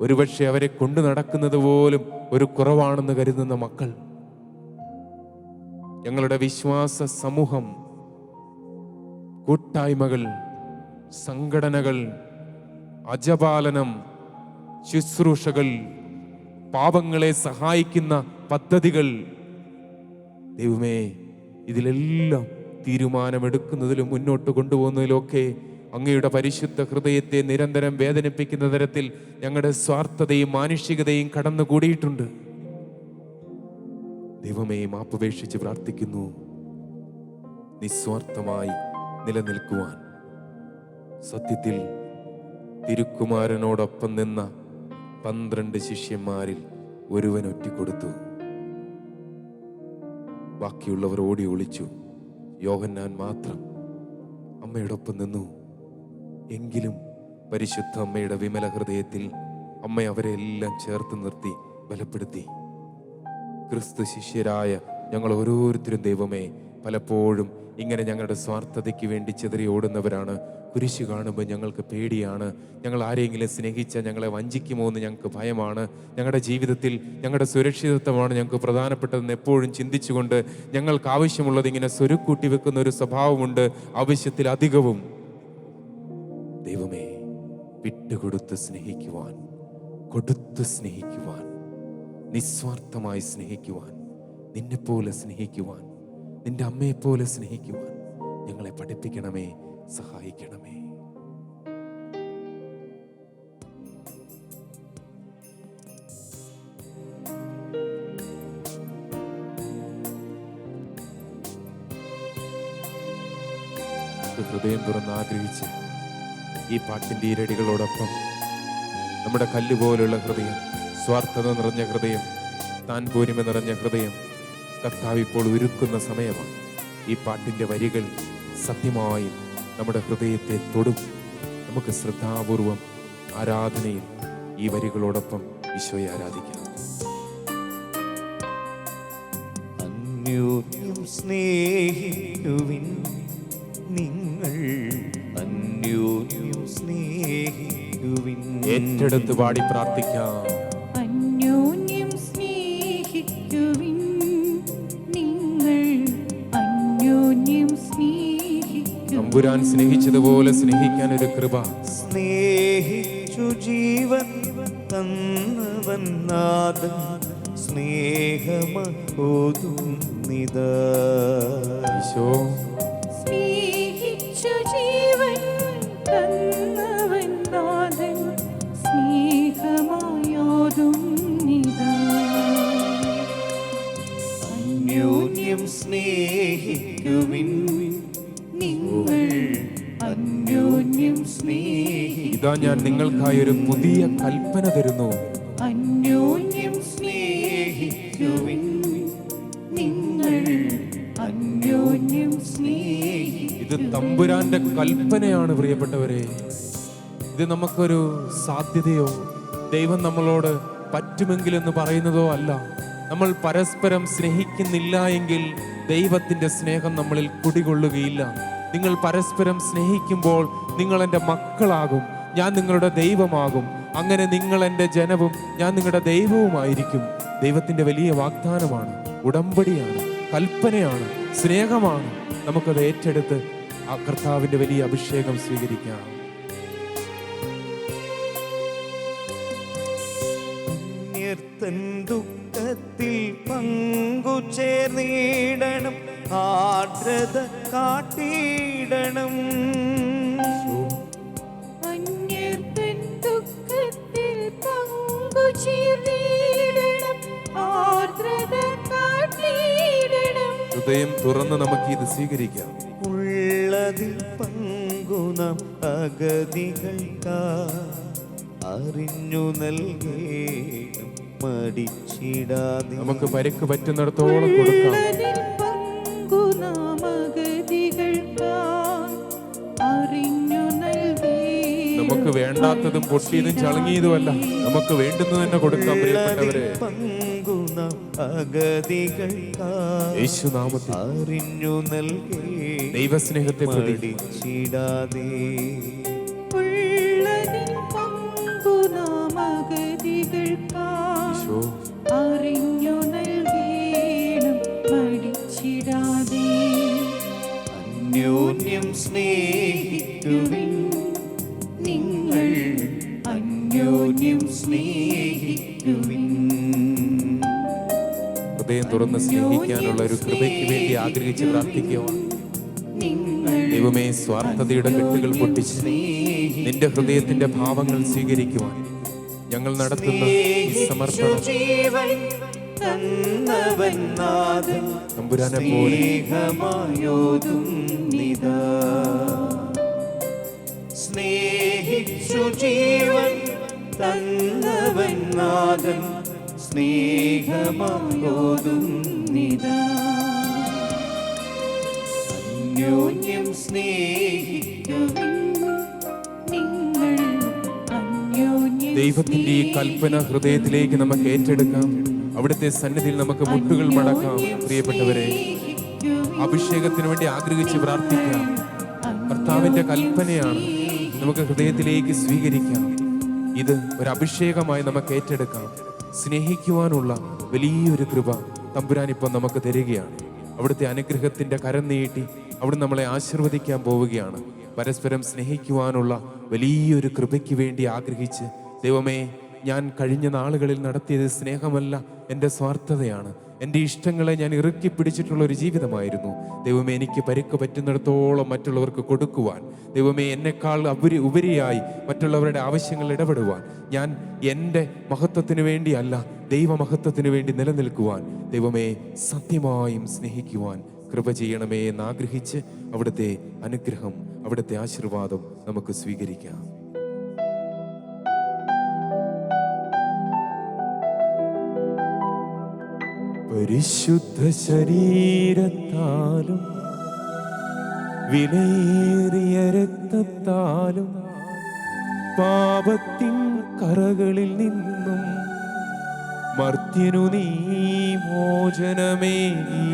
ഒരുപക്ഷെ അവരെ കൊണ്ടു നടക്കുന്നത് പോലും ഒരു കുറവാണെന്ന് കരുതുന്ന മക്കൾ, ഞങ്ങളുടെ വിശ്വാസ സമൂഹം, കൂട്ടായ്മകൾ, സംഘടനകൾ, അജപാലനം, ശുശ്രൂഷകൾ, പാപങ്ങളെ സഹായിക്കുന്ന പദ്ധതികൾ, ദൈവമേ, ഇതിലെല്ലാം തീരുമാനമെടുക്കുന്നതിലും മുന്നോട്ട് കൊണ്ടുപോകുന്നതിലൊക്കെ അങ്ങയുടെ പരിശുദ്ധ ഹൃദയത്തെ നിരന്തരം വേദനിപ്പിക്കുന്ന തരത്തിൽ ഞങ്ങളുടെ സ്വാർത്ഥതയും മാനുഷികതയും കടന്നുകൂടിയിട്ടുണ്ട്. ദൈവമേ, മാപ്പപേക്ഷിച്ച് പ്രാർത്ഥിക്കുന്നു, നിസ്വാർത്ഥമായി നിലനിൽക്കുവാൻ. സത്യത്തിൽ തിരുക്കുമാരനോടൊപ്പം നിന്ന 12 ശിഷ്യന്മാരിൽ ഒരുവൻ ഒറ്റിക്കൊടുത്തു. ബാക്കിയുള്ളവർ ഓടി ഒളിച്ചു. യോഹന്നാൻ മാത്രം അമ്മയോടൊപ്പം നിന്നു. എങ്കിലും പരിശുദ്ധ അമ്മയുടെ വിമല ഹൃദയത്തിൽ അമ്മ അവരെ എല്ലാം ചേർത്ത് നിർത്തി ബലപ്പെടുത്തി. ക്രിസ്തു ശിഷ്യരായ ഞങ്ങൾ ഓരോരുത്തരും ദൈവമേ, പലപ്പോഴും ഇങ്ങനെ ഞങ്ങളുടെ സ്വാർത്ഥതയ്ക്ക് വേണ്ടി ചിതറി ഓടുന്നവരാണ്. കുരിശ് കാണുമ്പോൾ ഞങ്ങൾക്ക് പേടിയാണ്. ഞങ്ങൾ ആരെങ്കിലും സ്നേഹിച്ചാൽ ഞങ്ങളെ വഞ്ചിക്കുമോ എന്ന് ഞങ്ങൾക്ക് ഭയമാണ്. ഞങ്ങളുടെ ജീവിതത്തിൽ ഞങ്ങളുടെ സുരക്ഷിതത്വമാണ് ഞങ്ങൾക്ക് പ്രധാനപ്പെട്ടതെന്ന് എപ്പോഴും ചിന്തിച്ചുകൊണ്ട് ഞങ്ങൾക്ക് ആവശ്യമുള്ളത് ഇങ്ങനെ സ്വരുക്കൂട്ടി വെക്കുന്ന ഒരു സ്വഭാവമുണ്ട്, ആവശ്യത്തിൽ അധികവും. ദൈവമേ, വിട്ടുകൊടുത്ത് സ്നേഹിക്കുവാൻ, കൊടുത്ത് സ്നേഹിക്കുവാൻ, നിസ്വാർത്ഥമായി സ്നേഹിക്കുവാൻ, നിന്നെപ്പോലെ സ്നേഹിക്കുവാൻ, നിന്റെ അമ്മയെപ്പോലെ സ്നേഹിക്കുവാൻ ഞങ്ങളെ പഠിപ്പിക്കണമേ, സഹായിക്കണമേ. ഹൃദയം തുറന്ന് ആഗ്രഹിച്ച് ഈ പാട്ടിൻ്റെ ഈരടികളോടൊപ്പം നമ്മുടെ കല്ലുപോലുള്ള ഹൃദയം, സ്വാർത്ഥത നിറഞ്ഞ ഹൃദയം, താൻ പോരിമ നിറഞ്ഞ ഹൃദയം കർത്താവ് ഇപ്പോൾ ഒരുക്കുന്ന സമയമാണ്. ഈ പാട്ടിൻ്റെ വരികൾ സത്യമായും നമ്മുടെ ഹൃദയത്തെ തൊടും. നമുക്ക് ശ്രദ്ധാപൂർവം ആരാധനയിൽ ഈ വരികളോടൊപ്പം ഈശോയെ ആരാധിക്കാം. അന്യോന്യം സ്നേഹിക്കുവിൻ, നിങ്ങൾ അന്യോന്യം സ്നേഹിക്കുവിൻ. ഏറ്റെടുത്ത് പാടി പ്രാർത്ഥിക്കാം. അന്യോന്യം സ്നേഹിക്കുവിൻ, നിങ്ങൾ അന്യോന്യം സ്നേഹിക്കുവിൻ. തമ്പുരാൻ സ്നേഹിച്ചതുപോലെ സ്നേഹിക്കാൻ ഒരു കൃപ. സ്നേഹിച്ചു ജീവൻ തന്നവൻ നാഥൻ, സ്നേഹമോതുന്നിതാ. ഈശോ സ്നേഹിച്ചു ജീവൻ തന്നവൻ നാഥൻ, സ്നേഹമായോതുന്നിതാ. അന്യോന്യം സ്നേഹിക്കുവിൻ, നിങ്ങൾ അന്യോന്യം സ്നേഹിക്കുവിൻ. ഇതാ ഞാൻ നിങ്ങൾക്കായി ഒരു പുതിയ കൽപ്പന തരുന്നു. അന്യോന്യം സ്നേഹിക്കുവിൻ, നിങ്ങൾ അന്യോന്യം സ്നേഹിക്കുവിൻ. ഇത് തമ്പുരാന്റെ കൽപ്പനയാണ് പ്രിയപ്പെട്ടവരെ. ഇത് നമുക്കൊരു സാധ്യതയോ ദൈവം നമ്മളോട് പറ്റുമെങ്കിലെന്ന് പറയുന്നതോ അല്ല. നമ്മൾ പരസ്പരം സ്നേഹിക്കുന്നില്ല എങ്കിൽ ദൈവത്തിന്റെ സ്നേഹം നമ്മളിൽ കുടികൊള്ളുകയില്ല. നിങ്ങൾ പരസ്പരം സ്നേഹിക്കുമ്പോൾ നിങ്ങൾ എൻ്റെ മക്കളാകും, ഞാൻ നിങ്ങളുടെ ദൈവമാകും. അങ്ങനെ നിങ്ങൾ എൻ്റെ ജനവും ഞാൻ നിങ്ങളുടെ ദൈവവുമായിരിക്കും. ദൈവത്തിന്റെ വലിയ വാഗ്ദാനമാണ്, ഉടമ്പടിയാണ്, കൽപ്പനയാണ്, സ്നേഹമാണ്. നമുക്കത് ഏറ്റെടുത്ത് ആ കർത്താവിന്റെ വലിയ അഭിഷേകം സ്വീകരിക്കാം. അന്യർത്തൻ ദുഃഖത്തിൽ പങ്കുചേർന്നിടണം, ആർദ്രത കാട്ടിയിടണം. അന്യർത്തൻ ദുഃഖത്തിൽ പങ്കുചേർന്നിടണം, ആർദ്രത കാട്ടിയിടണം. ഹൃദയം തുറന്ന് നമുക്ക് ഇത് സ്വീകരിക്കാം. ഉള്ളതിൽ പങ്കുനാം അഗതികൾക്കാ അറിഞ്ഞു നൽകേണം, മടിച്ചിടാതെ. നമുക്ക് പരിക്ക് പറ്റുന്നിടത്തോളം കൊടുക്കാം. ഉള്ളതിൽ പങ്കു നാം അഗതികൾക്കായി അറിഞ്ഞു നൽകേണം. നമുക്ക് വേണ്ടാത്തതും പൊട്ടിയതും ചളങ്ങിയതുമല്ല, നമുക്ക് വേണ്ടുന്നത് തന്നെ കൊടുക്കാം. പ്രിയപ്പെട്ടവരെ, പങ്കുനാം അഗതികൾക്കാ യേശുനാമത്തിൽ അറിഞ്ഞു നൽകേണം, ദൈവസ്നേഹത്തെ പ്രതി മടിച്ചിടാതെ. ഉള്ളതിൽ പങ്കു നാം അഗതികൾക്കായി കേൾക്കാം. ഈശോ അറിഞ്ഞു നൽകേണം മടിച്ചിടാതെ. അന്യോന്യം സ്നേഹിക്കുവിൻ, നിങ്ങൾ അന്യോന്യം സ്നേഹിക്കുവിൻ. ഹൃദയം തുറന്ന് സ്നേഹിക്കാനുള്ള ഒരു കൃപയ്ക്ക് വേണ്ടി ആഗ്രഹിച്ച് പ്രാർത്ഥിക്കുക. ദൈവമേ, സ്വാർത്ഥതയുടെ കെട്ടുകൾ പൊട്ടിച്ച് നിന്റെ ഹൃദയത്തിന്റെ ഭാവങ്ങൾ സ്വീകരിക്കുവാൻ ഞങ്ങൾ നടത്തുന്ന ഈ സമർപ്പണം ജീവൻ തന്നവൻ നാഥൻ തമ്പുരാനെ പോലെ സ്നേഹമായോതും നിതാ. സ്നേഹിച്ചു ജീവൻ തന്നവൻ നാഥൻ സ്നേഹമായോതും നിതാ. അന്യോന്യം സ്നേഹിക്കുവിൻ, നിങ്ങൾ അന്യോന്യം ദൈവത്തിന്റെ ഈ കൽപ്പന ഹൃദയത്തിലേക്ക് നമുക്ക് ഏറ്റെടുക്കാം. അവിടുത്തെ സന്നിധിയിൽ നമുക്ക് മുട്ടുകൾ മടക്കാം. പ്രിയപ്പെട്ടവരെ, അഭിഷേകത്തിന് വേണ്ടി ആഗ്രഹിച്ച് പ്രാർത്ഥിക്കാം. കർത്താവിന്റെ കൽപ്പനയാണ്, നമുക്ക് ഹൃദയത്തിലേക്ക് സ്വീകരിക്കാം. ഇത് ഒരു അഭിഷേകമായി നമുക്ക് ഏറ്റെടുക്കാം. സ്നേഹിക്കുവാനുള്ള വലിയൊരു കൃപ തമ്പുരാൻ ഇപ്പം നമുക്ക് തരികയാണ്. അവിടുത്തെ അനുഗ്രഹത്തിന്റെ കരം നീട്ടി അവിടെ നമ്മളെ ആശീർവദിക്കാൻ പോവുകയാണ്. പരസ്പരം സ്നേഹിക്കുവാനുള്ള വലിയൊരു കൃപയ്ക്ക് വേണ്ടി ആഗ്രഹിച്ച്, ദൈവമേ, ഞാൻ കഴിഞ്ഞ നാളുകളിൽ നടത്തിയത് സ്നേഹമല്ല, എൻ്റെ സ്വാർത്ഥതയാണ്. എൻ്റെ ഇഷ്ടങ്ങളെ ഞാൻ ഇറുക്കി പിടിച്ചിട്ടുള്ള ഒരു ജീവിതമായിരുന്നു. ദൈവമേ, എനിക്ക് പരിക്ക് പറ്റുന്നിടത്തോളം മറ്റുള്ളവർക്ക് കൊടുക്കുവാൻ, ദൈവമേ, എന്നെക്കാൾ ഉപരിയായി മറ്റുള്ളവരുടെ ആവശ്യങ്ങൾ ഇടപെടുവാൻ, ഞാൻ എൻ്റെ മഹത്വത്തിന് വേണ്ടിയല്ല ദൈവമഹത്വത്തിന് വേണ്ടി നിലനിൽക്കുവാൻ, ദൈവമേ, സത്യമായും സ്നേഹിക്കുവാൻ കൃപ ചെയ്യണമേ എന്നാഗ്രഹിച്ച് അവിടുത്തെ അനുഗ്രഹം, അവിടുത്തെ ആശീർവാദം നമുക്ക് സ്വീകരിക്കാം. പരിശുദ്ധ ശരീരത്താലും വിലയേറിയ രക്തത്താലും പാപത്തിൻ കറകളിൽ നിന്നും മർത്യനു നീ മോചനമേകി.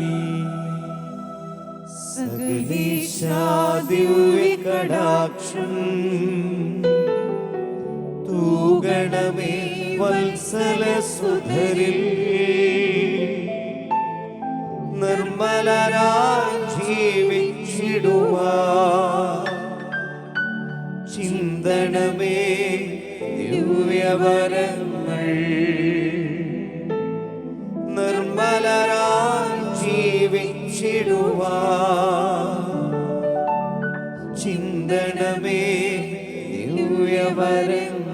സകലേശാ ദിവ്യകടാക്ഷം തൂഗണമേ വത്സല സുധരിൽ. നിർമ്മലരായി ജീവിച്ചിടുവാൻ ചിന്തണമേ ദിവ്യവരങ്ങൾ. നിർമ്മലരായി ജീവിച്ചിടുവാൻ ചിന്തണമേ ദിവ്യവരങ്ങൾ.